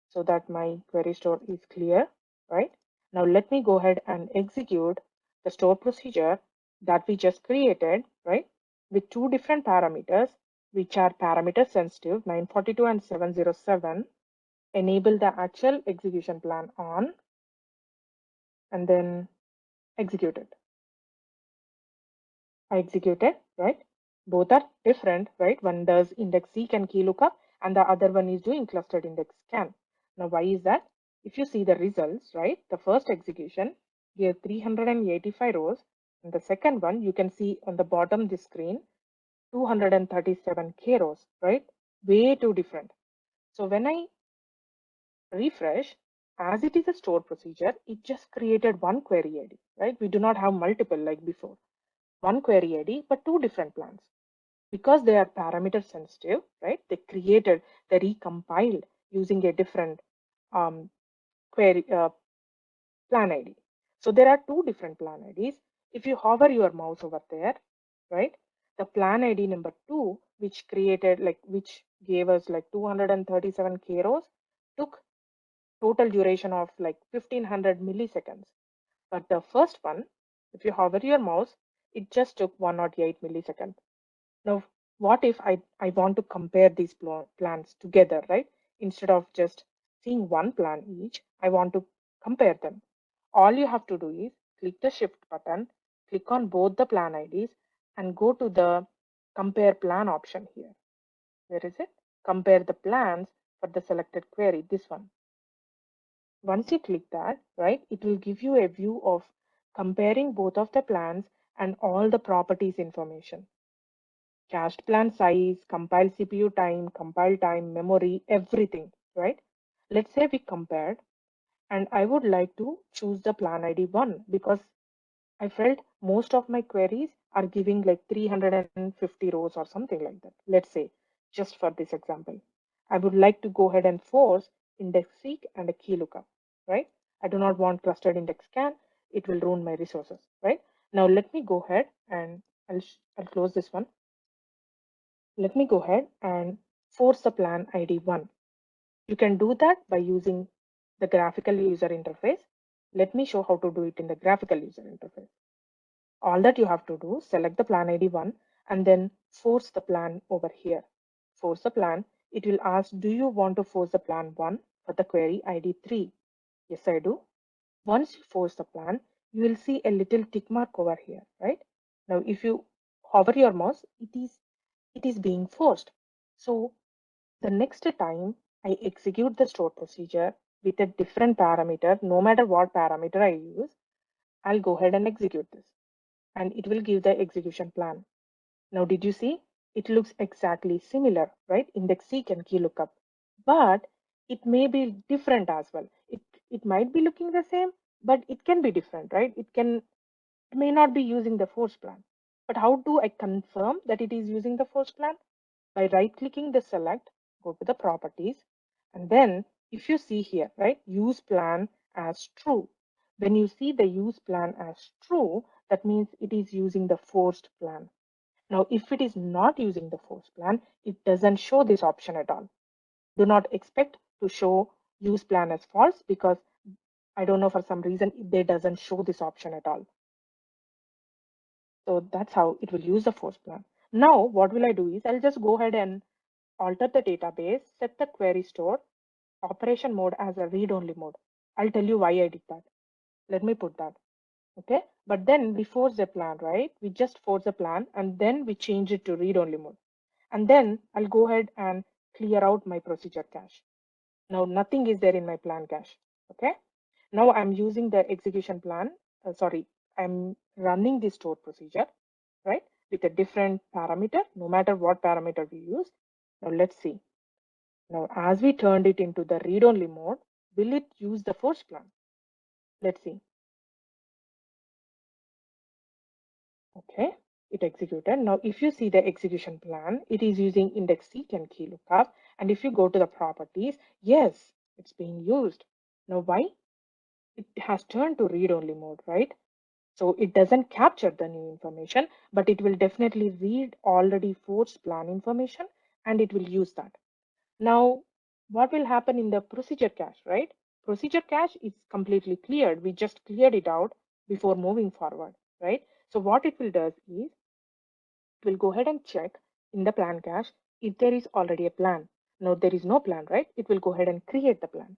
B: so that my query store is clear, right? Now let me go ahead and execute the store procedure that we just created, right? With two different parameters, which are parameter sensitive 942 and 707. Enable the actual execution plan on and then execute it. I executed, right? Both are different, right? One does index seek and key lookup, and the other one is doing clustered index scan. Now, why is that? If you see the results, right, the first execution gave 385 rows, and the second one you can see on the bottom of the screen 237k rows, right? Way too different. So when I refresh, as it is a stored procedure, it just created one query ID, right? We do not have multiple like before. One query ID, but two different plans. Because they are parameter sensitive, right? They recompiled using a different query plan ID. So there are two different plan IDs. If you hover your mouse over there, right? The plan ID number 2, which gave us like 237k rows, took total duration of like 1500 milliseconds. But the first one, if you hover your mouse, it just took 108 milliseconds. Now, what if I want to compare these plans together, right? Instead of just seeing one plan each, I want to compare them. All you have to do is click the shift button, click on both the plan IDs, and go to the compare plan option here. Where is it? Compare the plans for the selected query, this one. Once you click that, right, it will give you a view of comparing both of the plans and all the properties information. Cached plan size, compile CPU time, compile time, memory, everything, right? Let's say we compared, and I would like to choose the plan ID 1 because I felt most of my queries are giving like 350 rows or something like that. Let's say, just for this example, I would like to go ahead and force index seek and a key lookup, right? I do not want clustered index scan. It will ruin my resources, right? Now let me go ahead and I'll close this one. Let me go ahead and force the plan ID 1. You can do that by using the graphical user interface. Let me show how to do it in the graphical user interface. All that you have to do, select the plan ID 1 and then force the plan over here. Force the plan. It will ask, do you want to force the plan 1 for the query ID 3? Yes, I do. Once you force the plan, you will see a little tick mark over here, right? Now, if you hover your mouse, it is being forced. So the next time I execute the store procedure with a different parameter, no matter what parameter I use, I'll go ahead and execute this and it will give the execution plan. Now, did you see? It looks exactly similar, right? Index seek and key lookup, but it may be different as well. It might be looking the same, but it can be different, right? It may not be using the force plan. But how do I confirm that it is using the force plan? By right clicking the select, go to the properties, and then if you see here, right, use plan as true. When you see the use plan as true, that means it is using the forced plan. Now, if it is not using the forced plan, it doesn't show this option at all. Do not expect to show use plan as false because I don't know, for some reason, it doesn't show this option at all. So that's how it will use the forced plan. Now, what will I do is I'll just go ahead and alter the database, set the query store operation mode as a read-only mode. I'll tell you why I did that. Let me put that. Okay. But then we force the plan, right? We just force the plan and then we change it to read-only mode. And then I'll go ahead and clear out my procedure cache. Now nothing is there in my plan cache. Okay. Now I'm using the execution plan. I'm running the stored procedure, right? With a different parameter, no matter what parameter we use. Now let's see. Now, as we turned it into the read-only mode, will it use the force plan? Let's see. Okay, it executed. Now, if you see the execution plan, it is using index seek and key lookup. And if you go to the properties, yes, it's being used. Now, why? It has turned to read-only mode, right? So it doesn't capture the new information, but it will definitely read already forced plan information and it will use that. Now, what will happen in the procedure cache, right? Procedure cache is completely cleared. We just cleared it out before moving forward, right? So what it will do is it will go ahead and check in the plan cache if there is already a plan. Now there is no plan, right? It will go ahead and create the plan.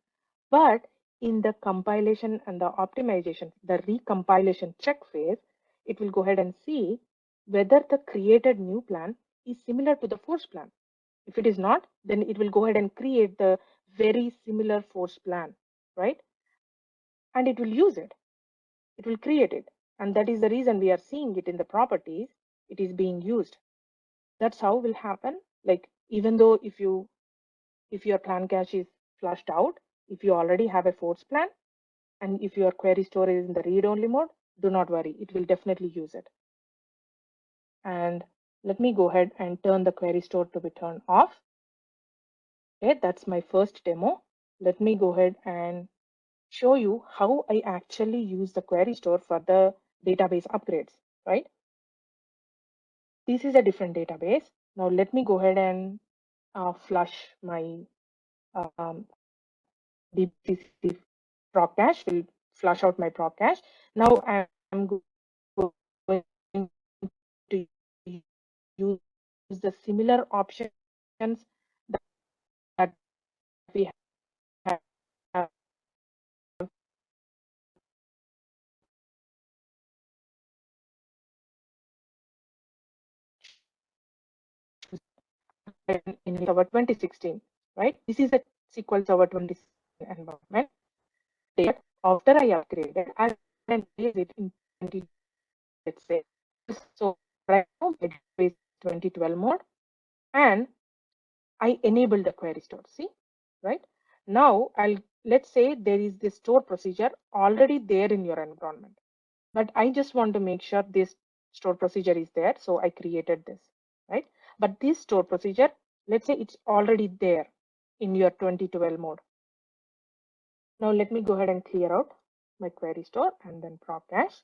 B: But in the compilation and the optimization, the recompilation check phase, it will go ahead and see whether the created new plan is similar to the force plan. If it is not, then it will go ahead and create the very similar force plan, right? And it will use it. It will create it. And that is the reason we are seeing it in the properties. It is being used. That's how will happen. Like, even though if your plan cache is flushed out, if you already have a force plan, and if your query store is in the read-only mode, do not worry, it will definitely use it. And let me go ahead and turn the query store to be turned off. Okay, that's my first demo. Let me go ahead and show you how I actually use the query store for the database upgrades, right? This is a different database. Now let me go ahead and flush my Deepthi proc cache, will flush out my proc cache. Now I'm going to use the similar options that we have in Server 2016, right? This is a SQL Server 2016 environment. After I upgraded, I can use it in 20, let's say. So right now, database 2012 mode, and I enable the query store. See, right? Now let's say there is this store procedure already there in your environment, but I just want to make sure this store procedure is there. So I created this, right? But this store procedure, let's say it's already there in your 2012 mode. Now let me go ahead and clear out my query store and then proc cache.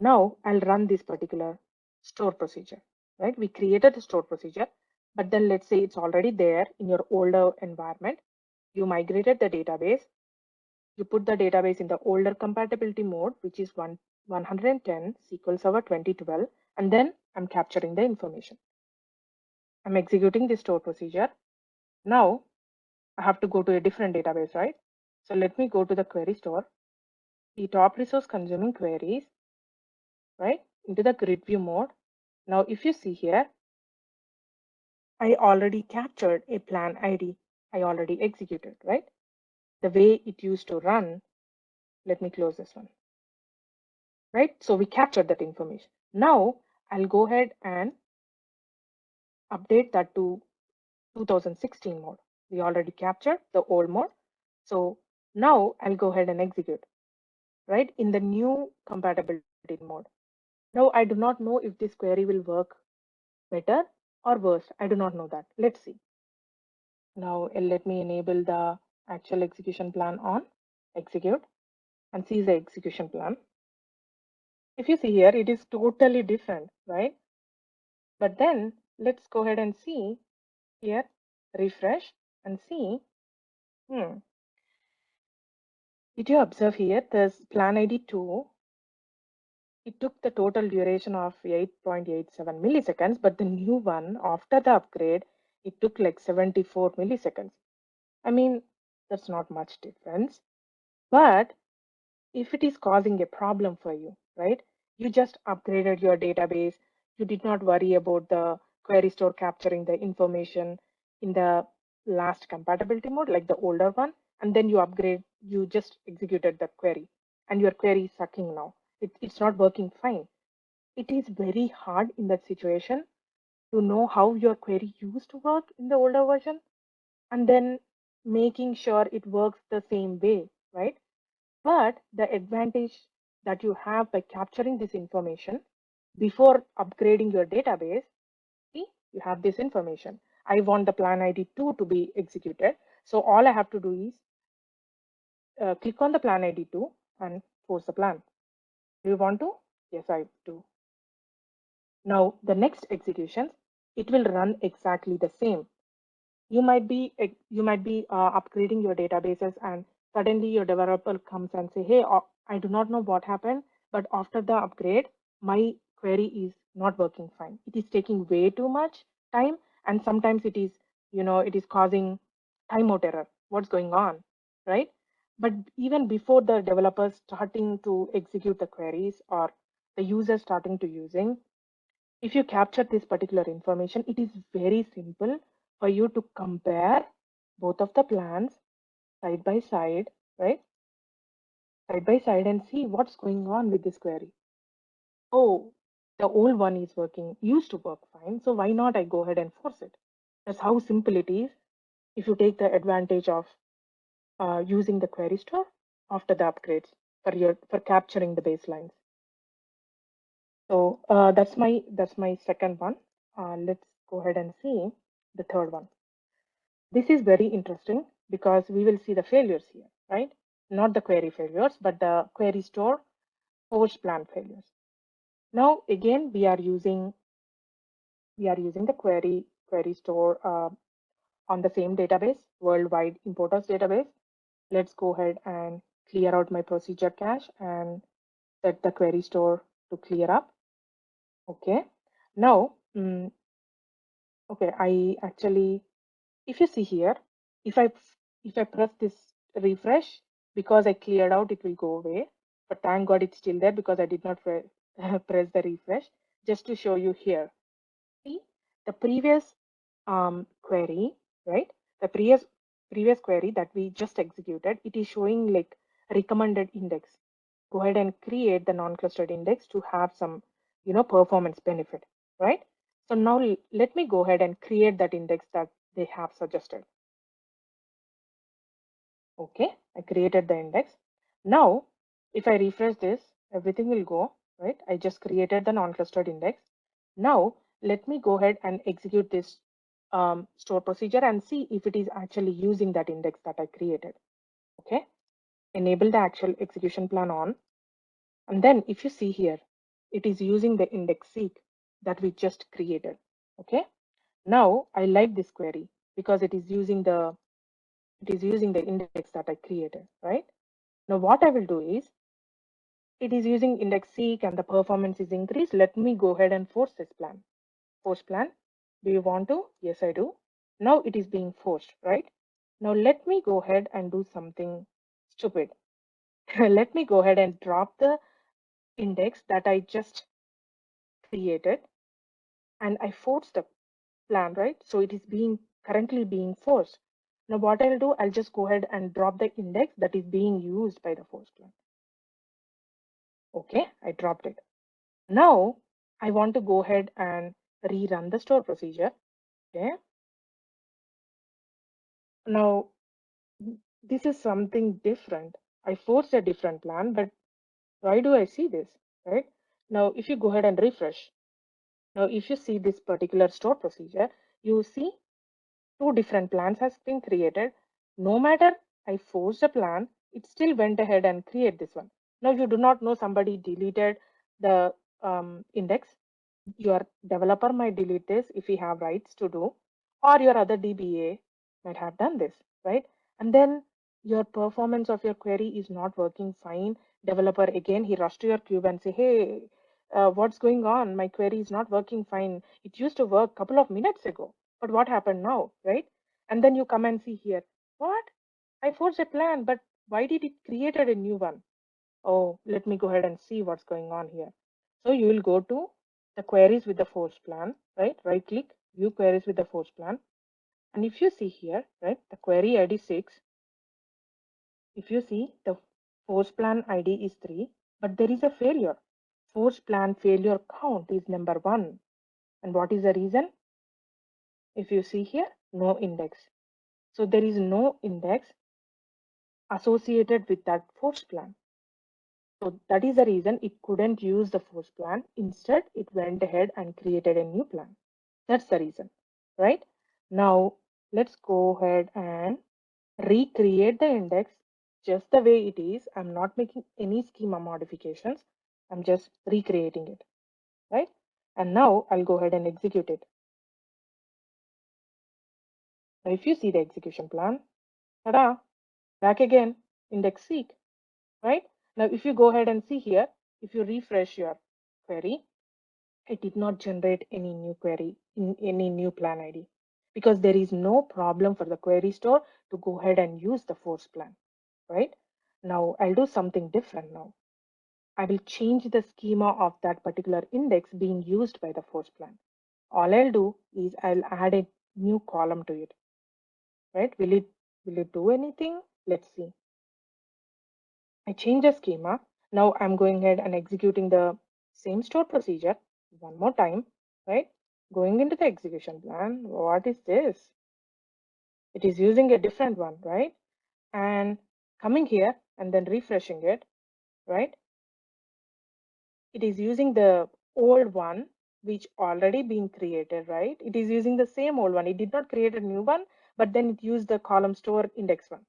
B: Now I'll run this particular store procedure, right? We created the store procedure, but then let's say it's already there in your older environment. You migrated the database. You put the database in the older compatibility mode, which is 110 SQL Server 2012, and then I'm capturing the information. I'm executing the store procedure. Now I have to go to a different database, right? So let me go to the query store, the top resource consuming queries, right, into the grid view mode. Now, if you see here, I already captured a plan ID. I already executed, right? The way it used to run. Let me close this one, right? So we captured that information. Now I'll go ahead and update that to 2016 mode. We already captured the old mode. So now I'll go ahead and execute, right, in the new compatibility mode. Now I do not know if this query will work better or worse. I do not know that. Let's see. Now let me enable the actual execution plan on execute and see the execution plan. If you see here, it is totally different, right? But then let's go ahead and see here, refresh and see. Did you observe here, this plan ID 2, it took the total duration of 8.87 milliseconds, but the new one after the upgrade, it took like 74 milliseconds. I mean, that's not much difference, but if it is causing a problem for you, right? You just upgraded your database. You did not worry about the query store capturing the information in the last compatibility mode, like the older one, and then you upgrade, you just executed the query and your query is sucking now. It's not working fine. It is very hard in that situation to know how your query used to work in the older version and then making sure it works the same way, right? But the advantage that you have by capturing this information before upgrading your database, see, you have this information. I want the plan ID 2 to be executed. So all I have to do is click on the plan ID 2 and force the plan. Do you want to? Yes, I do. Now the next execution, it will run exactly the same. You might be upgrading your databases and suddenly your developer comes and say, hey, I do not know what happened, but after the upgrade, my query is not working fine. It is taking way too much time, and sometimes it is, it is causing timeout error. What's going on, right? But even before the developers starting to execute the queries or the users starting to using, if you capture this particular information, it is very simple for you to compare both of the plans side by side, right? Side by side and see what's going on with this query. Oh, the old one is working, used to work fine. So why not I go ahead and force it? That's how simple it is if you take the advantage of using the query store after the upgrades for capturing the baselines. So that's my second one. Let's go ahead and see the third one. This is very interesting because we will see the failures here, right? Not the query failures, but the query store force plan failures. Now again, we are using the query store on the same database, worldwide importers database. Let's go ahead and clear out my procedure cache and set the query store to clear up. Okay. Now, okay, I actually, if you see here, if I press this refresh, because I cleared out, it will go away. But thank God it's still there because I did not press the refresh. Just to show you here. See the previous query, right? The previous query that we just executed, it is showing like recommended index. Go ahead and create the non-clustered index to have some, performance benefit, right? So now let me go ahead and create that index that they have suggested. Okay, I created the index. Now, if I refresh this, everything will go, right? I just created the non-clustered index. Now, let me go ahead and execute this store procedure and see if it is actually using that index that I created. Okay, enable the actual execution plan on. And then if you see here, it is using the index seek that we just created. Okay, now I like this query because it is using the index that I created, right? Now what I will do is, it is using index seek and the performance is increased. Let me go ahead and force this plan. Force plan. Do you want to? Yes, I do. Now it is being forced, right? Now let me go ahead and do something stupid. Let me go ahead and drop the index that I just created and I forced the plan, right? So it is currently being forced. Now what I'll do, I'll just go ahead and drop the index that is being used by the force plan. Okay, I dropped it. Now I want to go ahead and rerun the store procedure. Okay. Now this is something different. I forced a different plan, but why do I see this? Right? Now if you go ahead and refresh, now if you see this particular store procedure, you see two different plans has been created. No matter I forced a plan, it still went ahead and create this one. Now you do not know somebody deleted the index. Your developer might delete this if he have rights to do, or your other DBA might have done this, right? And then your performance of your query is not working fine. Developer again, he rushed to your cube and say, hey, what's going on? My query is not working fine. It used to work a couple of minutes ago, but what happened now, right? And then you come and see here, what? I forced a plan, but why did it created a new one? Oh, let me go ahead and see what's going on here. So you will go to the queries with the force plan, right? Right click, view queries with the force plan. And if you see here, right, the query ID 6, if you see the force plan ID is 3, but there is a failure. Force plan failure count is number 1. And what is the reason? If you see here, no index. So there is no index associated with that force plan. So that is the reason it couldn't use the force plan. Instead, it went ahead and created a new plan. That's the reason, right? Now, let's go ahead and recreate the index just the way it is. I'm not making any schema modifications. I'm just recreating it, right? And now I'll go ahead and execute it. Now, if you see the execution plan, ta-da, back again, index seek, right? Now, if you go ahead and see here, if you refresh your query, it did not generate any new query in any new plan ID because there is no problem for the query store to go ahead and use the force plan, right? Now I'll do something different now. I will change the schema of that particular index being used by the force plan. All I'll do is I'll add a new column to it, right? Will it do anything? Let's see. I change the schema. Now I'm going ahead and executing the same stored procedure one more time, right? Going into the execution plan. What is this? It is using a different one, right? And coming here and then refreshing it, right? It is using the old one which already been created, right? It is using the same old one. It did not create a new one, but then it used the column store index one,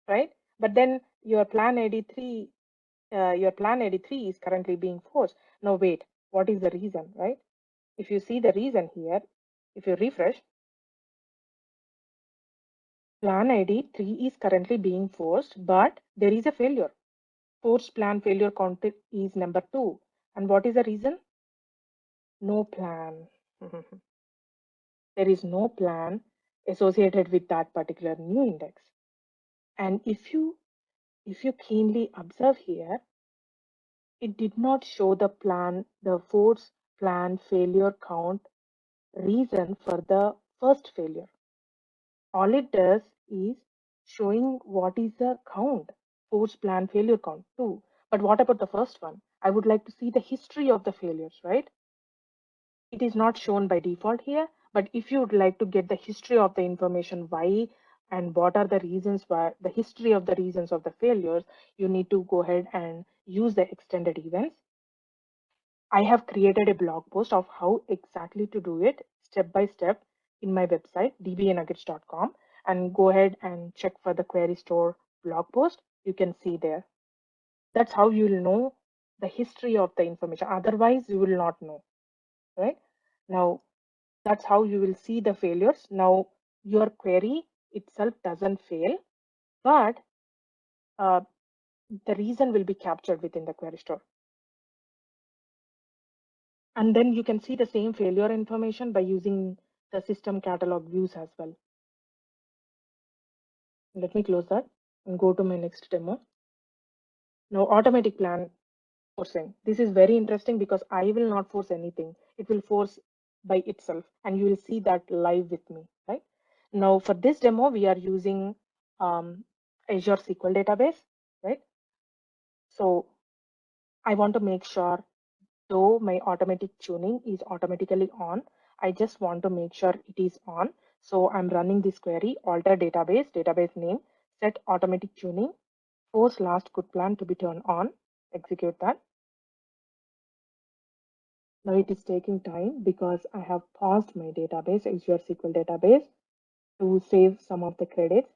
B: right? But then your plan ID3 is currently being forced. Now wait, what is the reason, right? If you see the reason here, if you refresh, plan ID 3 is currently being forced, but there is a failure. Forced plan failure count is number 2. And what is the reason? No plan. There is no plan associated with that particular new index. And if you keenly observe here, it did not show the force plan failure count reason for the first failure. All it does is showing what is the count, force plan failure count too. But what about the first one? I would like to see the history of the failures, right? It is not shown by default here, but if you would like to get the history of the information, why and what are the reasons why, the history of the reasons of the failures, you need to go ahead and use the extended events. I have created a blog post of how exactly to do it step by step in my website, dbanuggets.com, and go ahead and check for the query store blog post. You can see there. That's how you will know the history of the information. Otherwise, you will not know, right? Now, that's how you will see the failures. Now, your query itself doesn't fail, but uh, the reason will be captured within the query store. And then you can see the same failure information by using the system catalog views as well. Let me close that and go to my next demo. Now, automatic plan forcing. This is very interesting because I will not force anything. It will force by itself, and you will see that live with me, right? Now, for this demo, we are using Azure SQL database, right? So I want to make sure, though my automatic tuning is automatically on, I just want to make sure it is on. So I'm running this query, alter database name, set automatic tuning, force last good plan to be turned on, execute that. Now it is taking time because I have paused my database, Azure SQL database, to save some of the credits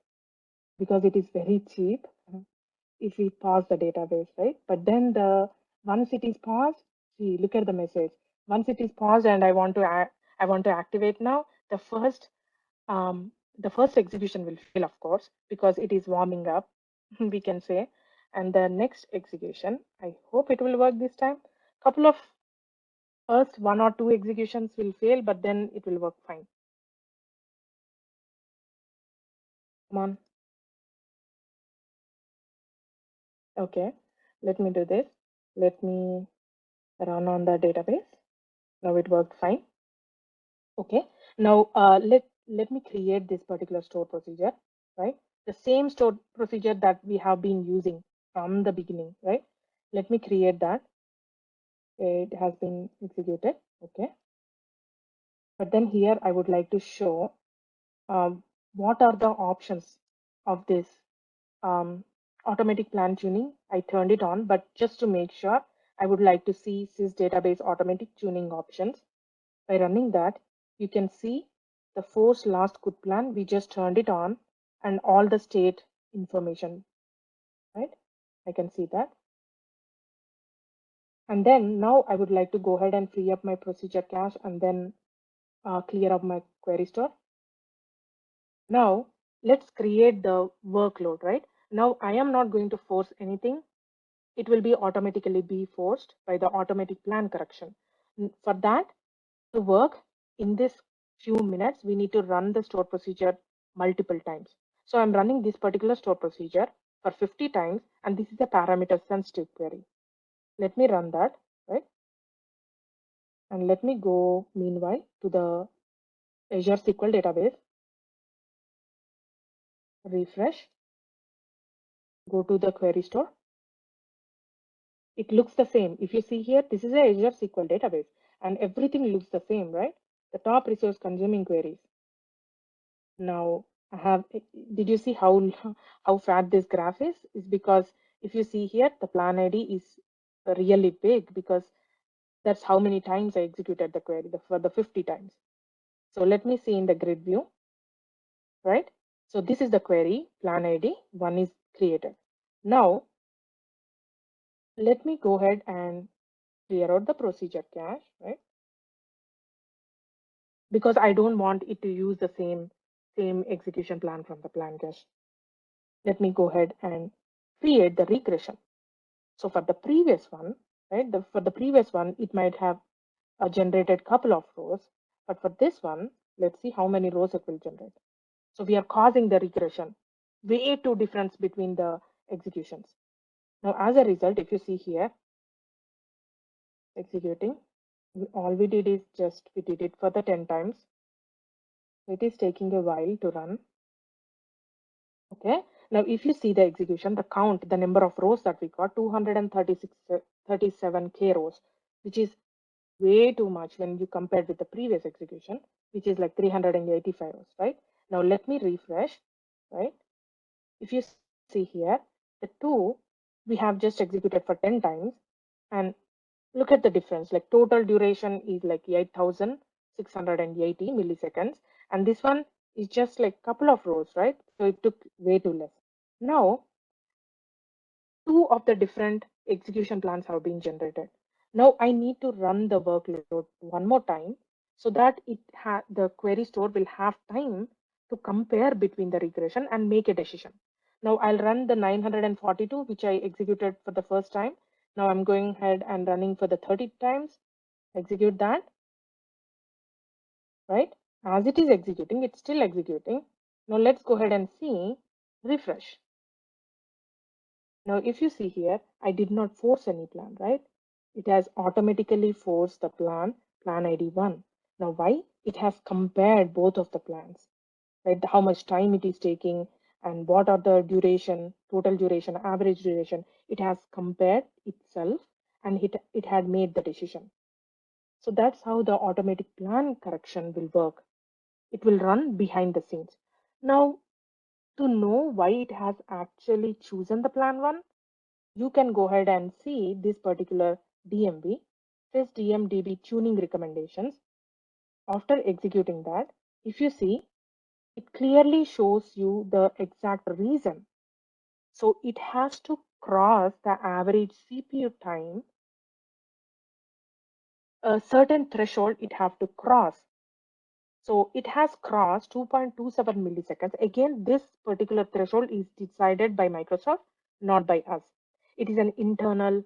B: because it is very cheap if we pause the database, right? But then once it is paused, see, look at the message. Once it is paused and I want to activate now, um, the first execution will fail, of course, because it is warming up, we can say. And the next execution, I hope it will work this time. Couple of first 1 or 2 executions will fail, but then it will work fine. Come on. Okay, let me do this. Let me run on the database. Now it worked fine. Okay, now let me create this particular store procedure, right? The same store procedure that we have been using from the beginning, right? Let me create that. It has been executed, okay? But then here I would like to show what are the options of this automatic plan tuning. I turned it on, but just to make sure, I would like to see sys database automatic tuning options. By running that, you can see the force last good plan. We just turned it on and all the state information, right? I can see that. And then now I would like to go ahead and free up my procedure cache and then clear up my query store. Now let's create the workload, right? Now I am not going to force anything. It will be automatically be forced by the automatic plan correction. For that to work in this few minutes, we need to run the store procedure multiple times. So I'm running this particular store procedure for 50 times, and this is a parameter sensitive query. let me run that, right? And let me go meanwhile to the Azure SQL database, refresh, go to the query store. It looks the same. If you see here, this is a Azure SQL database and everything looks the same, right? The top resource consuming queries. Now I have, did you see how fat this graph is? Is because if you see here, the plan ID is really big because that's how many times I executed the query for the 50 times. So let me see in the grid view, right? So this is the query, plan ID, one is created. Now, let me go ahead and clear out the procedure cache, right? Because I don't want it to use the same execution plan from the plan cache. Let me go ahead and create the regression. So for the previous one, right, for the previous one, it might have generated couple of rows, but for this one, let's see how many rows it will generate. So we are causing the regression, way too difference between the executions. Now, as a result, if you see here, executing, all we did is just, we did it for the 10 times. It is taking a while to run. Okay. Now, if you see the execution, the count, the number of rows that we got, 237K rows, which is way too much when you compare with the previous execution, which is like 385 rows, right? Now, let me refresh, right? If you see here, the two we have just executed for 10 times, and look at the difference. Like total duration is like 8,680 milliseconds, and this one is just like couple of rows, right? So it took way too less. Now, two of the different execution plans have been generated. Now I need to run the workload one more time so that the query store will have time to compare between the regression and make a decision. Now I'll run the 942, which I executed for the first time. Now I'm going ahead and running for the 30 times. Execute that, right? As it is executing, it's still executing. Now let's go ahead and see, refresh. Now, if you see here, I did not force any plan, right? It has automatically forced the plan ID 1. Now, why? It has compared both of the plans, right? How much time it is taking and what are the duration, total duration, average duration. It has compared itself and it had made the decision. So that's how the automatic plan correction will work. It will run behind the scenes. Now, to know why it has actually chosen the plan 1, you can go ahead and see this particular DMB, says DMDB tuning recommendations. After executing that, if you see, it clearly shows you the exact reason. So it has to cross the average CPU time, a certain threshold it have to cross. So it has crossed 2.27 milliseconds. Again, this particular threshold is decided by Microsoft, not by us. It is an internal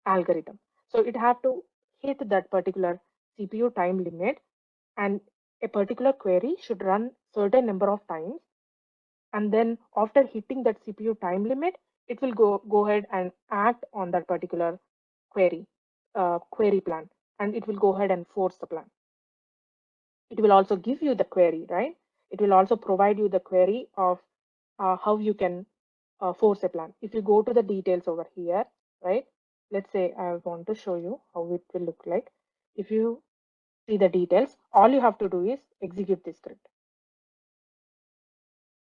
B: algorithm. So it have to hit that particular CPU time limit, and a particular query should run certain number of times. And then after hitting that CPU time limit, it will go ahead and act on that particular query plan, and it will go ahead and force the plan. It will also give you the query, right? It will also provide you the query of how you can force a plan. If you go to the details over here, right? Let's say I want to show you how it will look like. If you see the details, all you have to do is execute this script.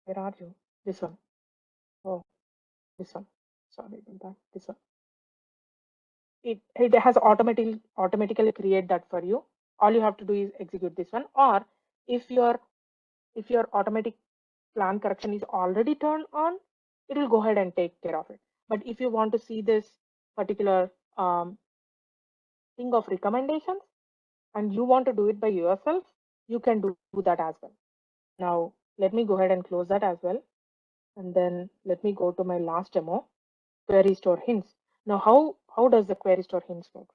B: Where are you? This one. Oh, this one. Sorry about that. This one. It has automatically create that for you. All you have to do is execute this one. Or if your automatic plan correction is already turned on, it will go ahead and take care of it. But if you want to see this particular thing of recommendations and you want to do it by yourself, you can do that as well. Now, let me go ahead and close that as well. And then let me go to my last demo, query store hints. Now, how does the query store hints work?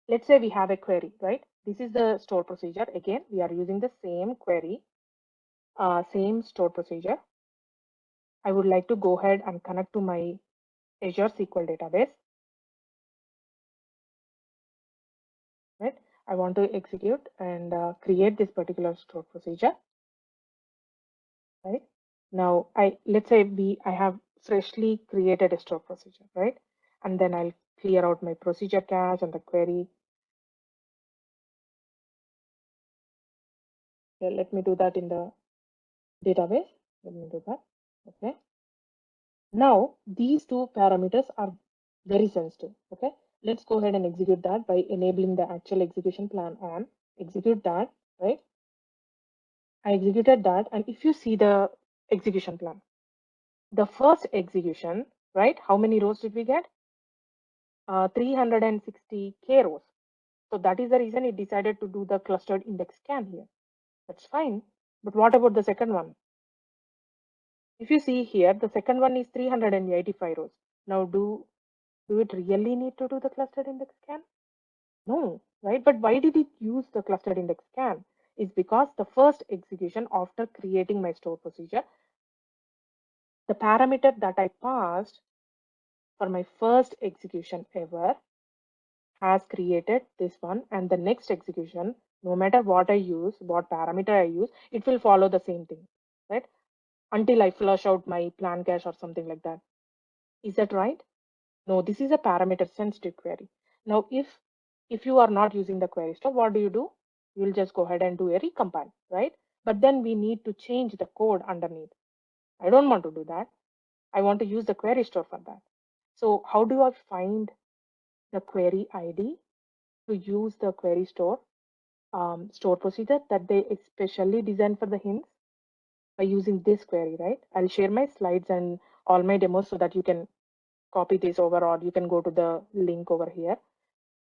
B: Let's say we have a query, right? This is the store procedure. Again, we are using the same query, same store procedure. I would like to go ahead and connect to my Azure SQL database. I want to execute and create this particular store procedure. Right now, let's say I have freshly created a store procedure, right? And then I'll clear out my procedure cache and the query. Okay, let me do that in the database. Let me do that. Okay. Now these two parameters are very sensitive. Okay. Let's go ahead and execute that by enabling the actual execution plan on. Execute that, right? I executed that, and if you see the execution plan, the first execution, right? How many rows did we get? 360k rows. So that is the reason it decided to do the clustered index scan here. That's fine. But what about the second one? If you see here, the second one is 385 rows. Now, do it really need to do the clustered index scan? No, right? But why did it use the clustered index scan? Is because the first execution after creating my store procedure, the parameter that I passed for my first execution ever has created this one, and the next execution, no matter what I use, what parameter I use, it will follow the same thing, right? Until I flush out my plan cache or something like that. Is that right? No, this is a parameter sensitive query. Now, if you are not using the query store, what do? You will just go ahead and do a recompile, right? But then we need to change the code underneath. I don't want to do that. I want to use the query store for that. So how do I find the query ID to use the query store store procedure that they especially designed for the hints by using this query, right? I'll share my slides and all my demos so that you can copy this over, or you can go to the link over here.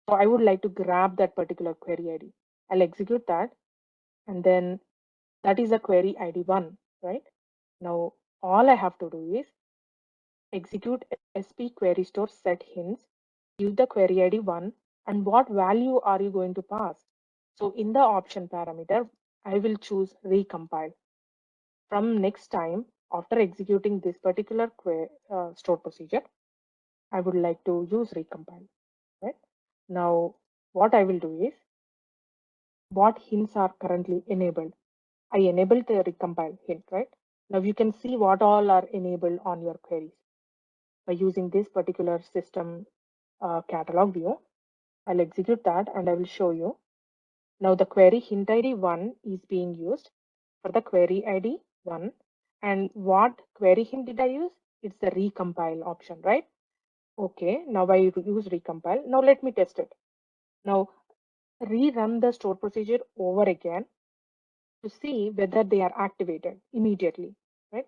B: So I would like to grab that particular query ID. I'll execute that, and then that is a query ID 1, right? Now all I have to do is execute sp query store set hints, give the query ID 1, and what value are you going to pass? So in the option parameter, I will choose recompile. From next time, after executing this particular store procedure, I would like to use recompile, right? Now, what I will do is, what hints are currently enabled? I enabled the recompile hint, right? Now you can see what all are enabled on your queries by using this particular system catalog view. I'll execute that and I will show you. Now the query hint ID 1 is being used for the query ID 1. And what query hint did I use? It's the recompile option, right? Okay, now I use recompile. Now let me test it. Now rerun the store procedure over again to see whether they are activated immediately, right?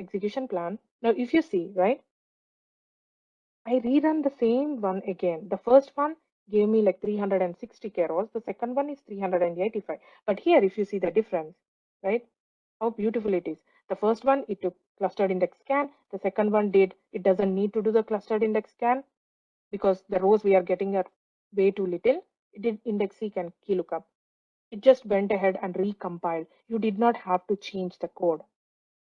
B: Execution plan. Now if you see, right, I rerun the same one again. The first one gave me like 360 rows. The second one is 385. But here, if you see the difference, right? How beautiful it is. The first one, it took clustered index scan. The second one it doesn't need to do the clustered index scan because the rows we are getting are way too little. It did index seek and keylookup. It just went ahead and recompiled. You did not have to change the code,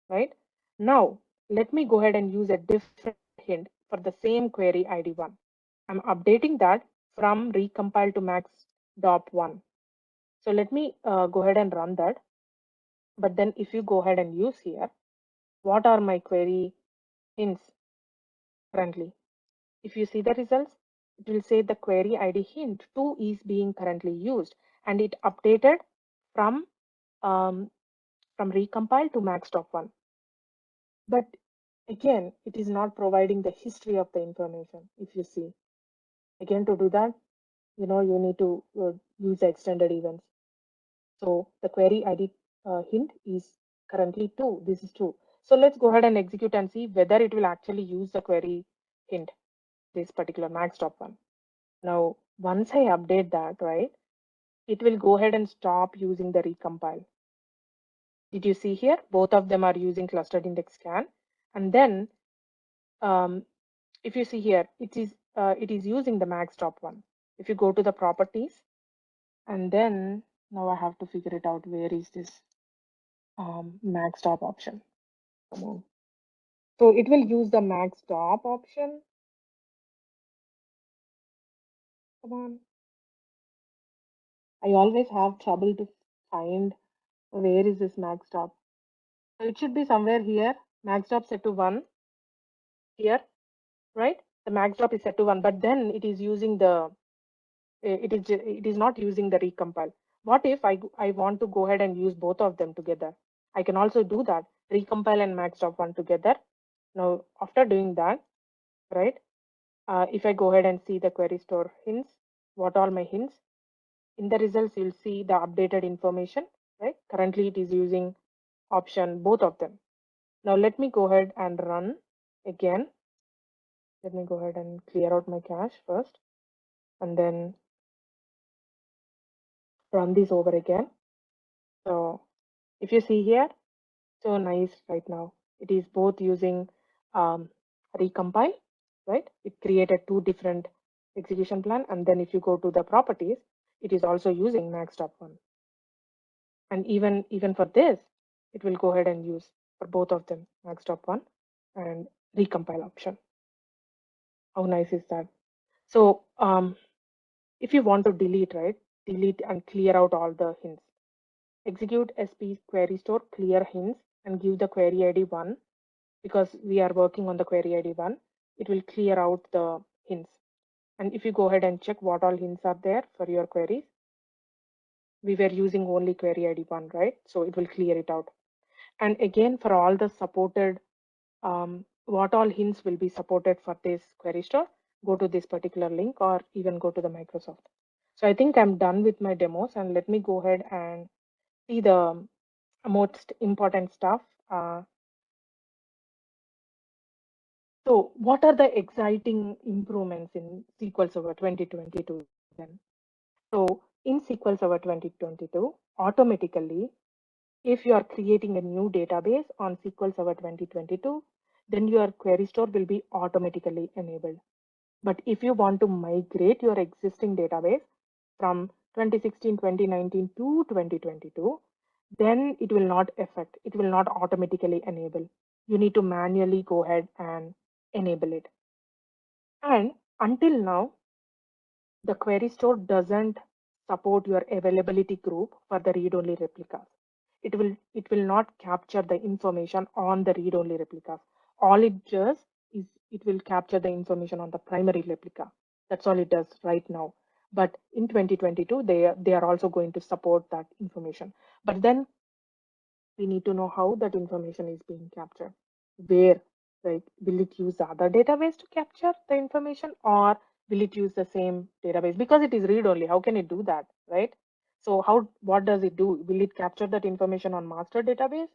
B: right? Now, let me go ahead and use a different hint for the same query ID 1. I'm updating that from recompile to max dop 1. So let me go ahead and run that. But then if you go ahead and use here, what are my query hints currently? If you see the results, it will say the query ID hint 2 is being currently used, and it updated from recompile to max dop 1. But again, it is not providing the history of the information. If you see, again, to do that, you need to use the extended events. So the query ID hint is currently 2. This is 2. So let's go ahead and execute and see whether it will actually use the query hint, this particular max dop 1. Now, once I update that, right, it will go ahead and stop using the recompile. Did you see here? Both of them are using clustered index scan. And then if you see here, it is using the max dop 1. If you go to the properties, and then now I have to figure it out. Where is this max dop option? Come on. So it will use the max dop option. Come on. I always have trouble to find where is this max stop. So it should be somewhere here. Max stop set to 1 here, right? The max stop is set to 1, but then it is using the it is not using the recompile. What if I want to go ahead and use both of them together? I can also do that. Recompile and max stop 1 together. Now after doing that, right? If I go ahead and see the query store hints, what all my hints, in the results you'll see the updated information, right? Currently it is using option both of them. Now let me go ahead and run again. Let me go ahead and clear out my cache first and then run this over again. So if you see here, so nice right now. It is both using recompile, right? It created two different execution plan. And then if you go to the properties, it is also using max.1. And even for this, it will go ahead and use for both of them, max.1 and recompile option. How nice is that? So if you want to delete, right? Delete and clear out all the hints. Execute sp query store clear hints and give the query ID 1 because we are working on the query ID 1. It will clear out the hints. And if you go ahead and check what all hints are there for your queries, we were using only query ID 1, right? So it will clear it out. And again, for all the supported, what all hints will be supported for this query store, go to this particular link or even go to the Microsoft. So I think I'm done with my demos and let me go ahead and see the most important stuff. So what are the exciting improvements in SQL Server 2022 then? So in SQL Server 2022, automatically, if you are creating a new database on SQL Server 2022, then your query store will be automatically enabled. But if you want to migrate your existing database from 2016, 2019 to 2022, then it will not affect, it will not automatically enable. You need to manually go ahead and enable it. And until now, the query store doesn't support your availability group for the read-only replicas. It will not capture the information on the read-only replicas. All it does is it will capture the information on the primary replica. That's all it does right now. But in 2022, they are also going to support that information. But then we need to know how that information is being captured. Where, like, will it use the other database to capture the information or will it use the same database? Because it is read only, how can it do that, right? So what does it do? Will it capture that information on master database?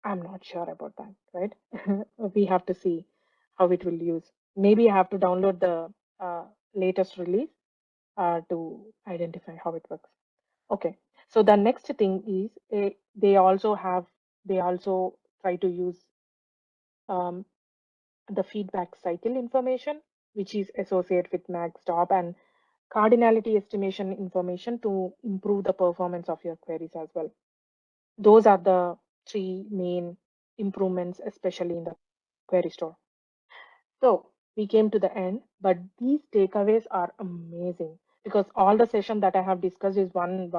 B: I'm not sure about that, right? We have to see how it will use. Maybe I have to download the latest release to identify how it works. Okay, so the next thing is they also try to use um, the feedback cycle information, which is associated with max stop and cardinality estimation information to improve the performance of your queries as well. Those are the three main improvements, especially in the query store. So we came to the end, but these takeaways are amazing because all the session that I have discussed is one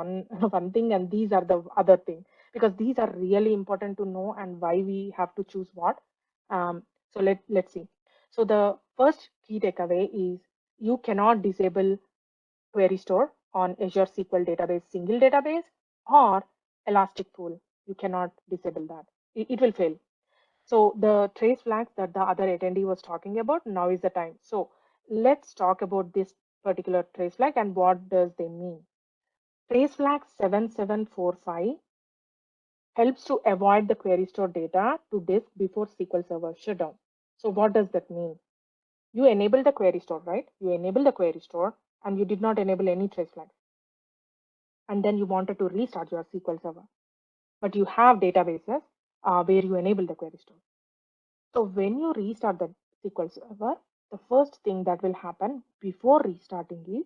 B: thing, and these are the other thing because these are really important to know and why we have to choose what. So let's see. So the first key takeaway is you cannot disable query store on Azure SQL database single database or Elastic pool. You cannot disable that. It will fail. So the trace flags that the other attendee was talking about, now is the time. So let's talk about this particular trace flag and what does they mean. Trace flag 7745 helps to avoid the query store data to disk before SQL Server shutdown. So what does that mean? You enable the query store, right? You enable the query store and you did not enable any trace flags. And then you wanted to restart your SQL Server. But you have databases where you enable the query store. So when you restart the SQL Server, the first thing that will happen before restarting is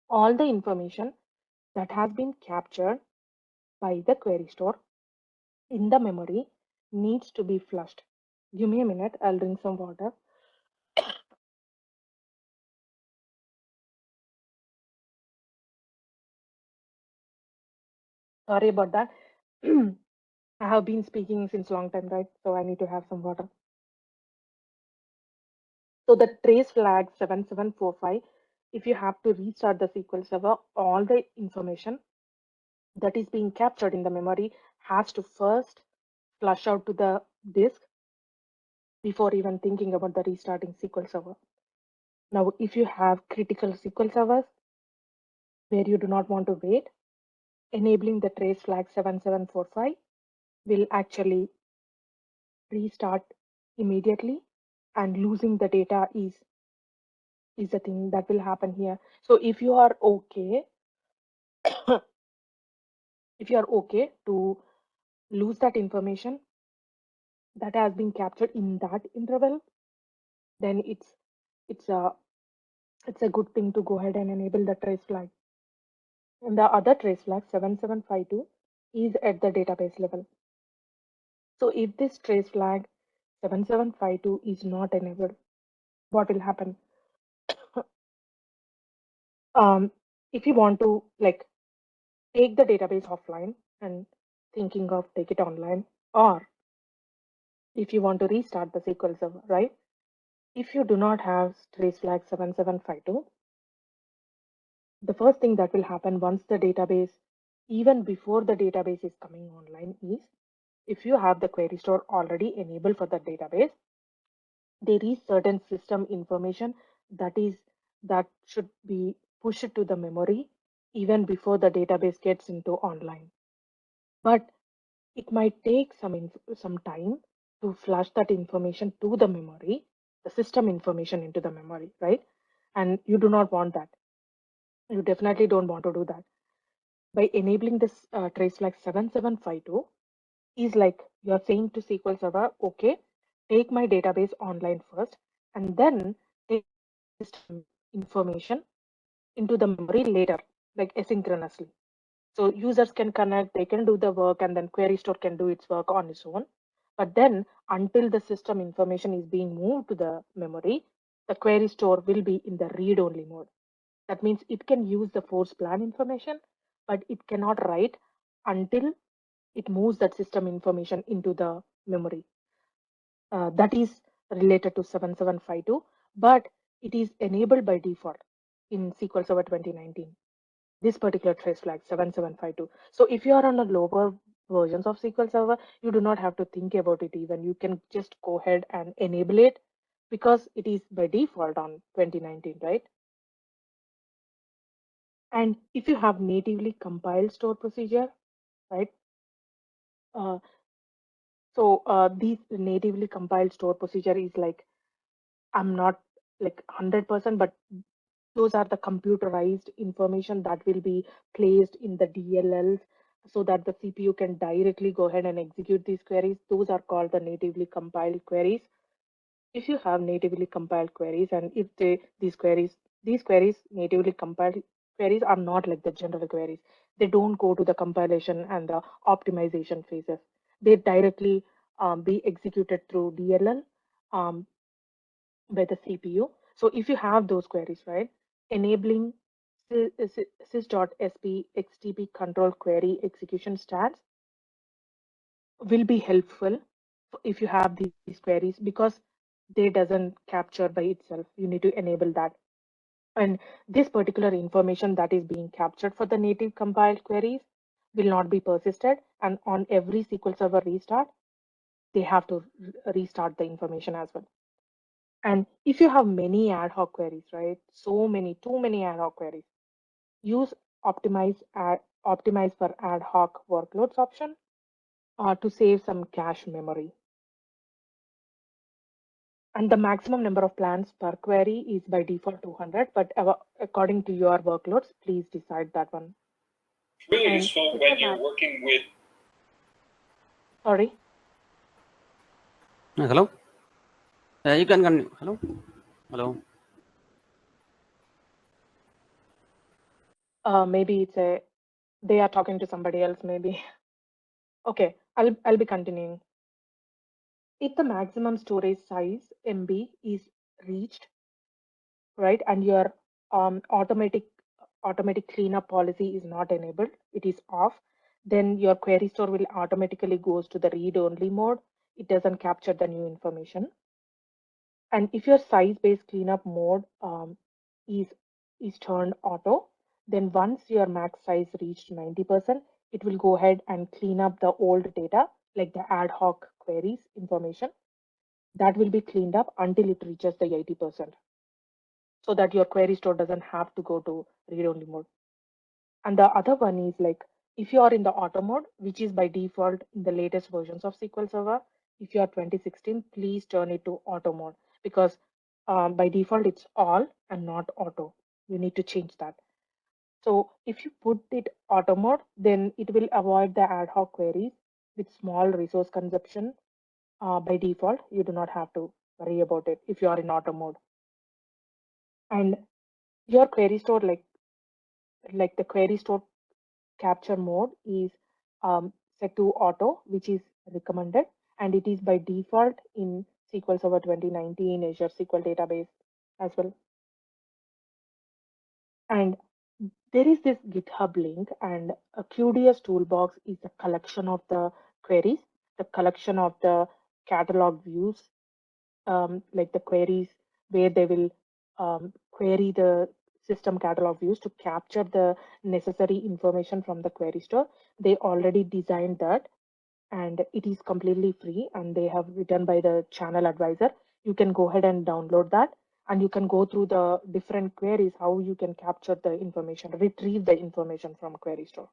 B: all the information that has been captured by the query store in the memory needs to be flushed. Give me a minute, I'll drink some water. Sorry about that. I have been speaking since long time, right? So I need to have some water. So the trace flag 7745, if you have to restart the SQL Server, all the information that is being captured in the memory has to first flush out to the disk before even thinking about the restarting SQL Server. Now, if you have critical SQL servers where you do not want to wait, enabling the trace flag 7745 will actually restart immediately, and losing the data is the thing that will happen here. So if you are okay, if you are okay to lose that information that has been captured in that interval, then it's a it's a good thing to go ahead and enable the trace flag. And the other trace flag 7752 is at the database level. So if this trace flag 7752 is not enabled, what will happen? If you want to like take the database offline and thinking of take it online, or if you want to restart the SQL Server, right? If you do not have trace flag 7752, the first thing that will happen once the database, even before the database is coming online, is if you have the query store already enabled for the database, there is certain system information that should be pushed to the memory even before the database gets into online. But it might take some time to flush that information to the memory, the system information into the memory, right? And you do not want that. You definitely don't want to do that. By enabling this trace flag 7752 is like you're saying to SQL Server, okay, take my database online first, and then take system information into the memory later, like asynchronously. So users can connect, they can do the work, and then query store can do its work on its own. But then until the system information is being moved to the memory, the query store will be in the read-only mode. That means it can use the force plan information, but it cannot write until it moves that system information into the memory. That is related to 7752, but it is enabled by default in SQL Server 2019. This particular trace flag 7752. So if you are on a lower versions of SQL Server, you do not have to think about it even. You can just go ahead and enable it because it is by default on 2019, right? And if you have natively compiled store procedure, right? Uh, these natively compiled store procedure is like, I'm not like 100%, but those are the computerized information that will be placed in the DLLs so that the CPU can directly go ahead and execute these queries. Those are called the natively compiled queries. If you have natively compiled queries, and if these queries natively compiled queries are not like the general queries. They don't go to the compilation and the optimization phases. They directly be executed through DLL by the CPU. So if you have those queries, right, enabling sys.sp xtp control query execution stats will be helpful if you have these queries, because they doesn't capture by itself. You need to enable that. And this particular information that is being captured for the native compiled queries will not be persisted. And on every SQL Server restart, they have to restart the information as well. And if you have many ad hoc queries, right? Too many ad hoc queries, use optimize for ad hoc workloads option to save some cache memory. And the maximum number of plans per query is by default 200, but according to your workloads, please decide that one.
C: Really useful when you're working with.
B: Sorry.
A: Hello. You can continue. Hello. Hello.
B: Maybe they are talking to somebody else. Maybe. Okay, I'll be continuing. If the maximum storage size MB is reached, right, and your automatic cleanup policy is not enabled, it is off, then your query store will automatically goes to the read-only mode. It doesn't capture the new information. And if your size-based cleanup mode is turned auto, then once your max size reached 90%, it will go ahead and clean up the old data, like the ad hoc queries information. That will be cleaned up until it reaches the 80%, so that your query store doesn't have to go to read-only mode. And the other one is like, if you are in the auto mode, which is by default in the latest versions of SQL Server, if you are 2016, please turn it to auto mode, because by default it's all and not auto. You need to change that. So if you put it auto mode, then it will avoid the ad hoc queries with small resource consumption. By default, you do not have to worry about it if you are in auto mode. And your query store, like the query store capture mode is set to auto, which is recommended, and it is by default in SQL Server 2019, Azure SQL database as well. And there is this GitHub link, and a QDS toolbox is the collection of the queries, the collection of the catalog views, like the queries where they will query the system catalog views to capture the necessary information from the query store. They already designed that, and it is completely free, and they have written by the channel advisor. You can go ahead and download that, and you can go through the different queries, how you can capture the information, retrieve the information from query store.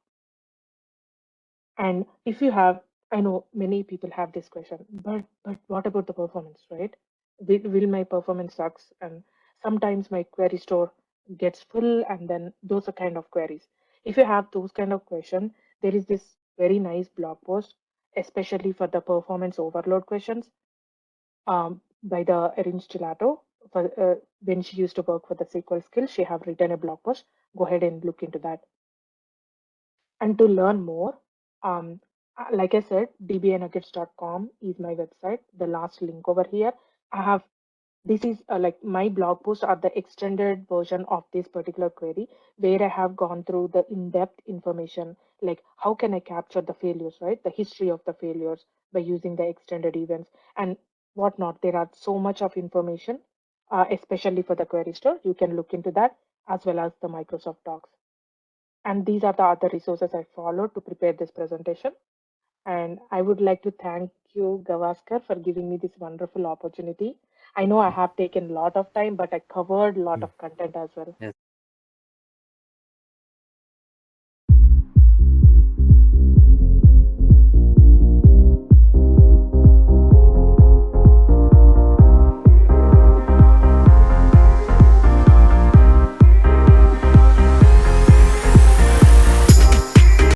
B: And if you have, I know many people have this question, but what about the performance, right? Will my performance sucks? And sometimes my query store gets full, and then those are kind of queries. If you have those kind of question, there is this very nice blog post, especially for the performance overload questions, by the Erin Stilato. When she used to work for the SQL skill, she have written a blog post. Go ahead and look into that. And to learn more, like I said, dbanuggets.com is my website. The last link over here. I have, this is like my blog posts are the extended version of this particular query, where I have gone through the in-depth information, like how can I capture the failures, right? The history of the failures by using the extended events and whatnot. There are so much of information, especially for the query store. You can look into that, as well as the Microsoft Docs. And these are the other resources I followed to prepare this presentation. And I would like to thank you, Gavaskar, for giving me this wonderful opportunity. I know I have taken a lot of time, but I covered a lot of content as well.
A: Yes.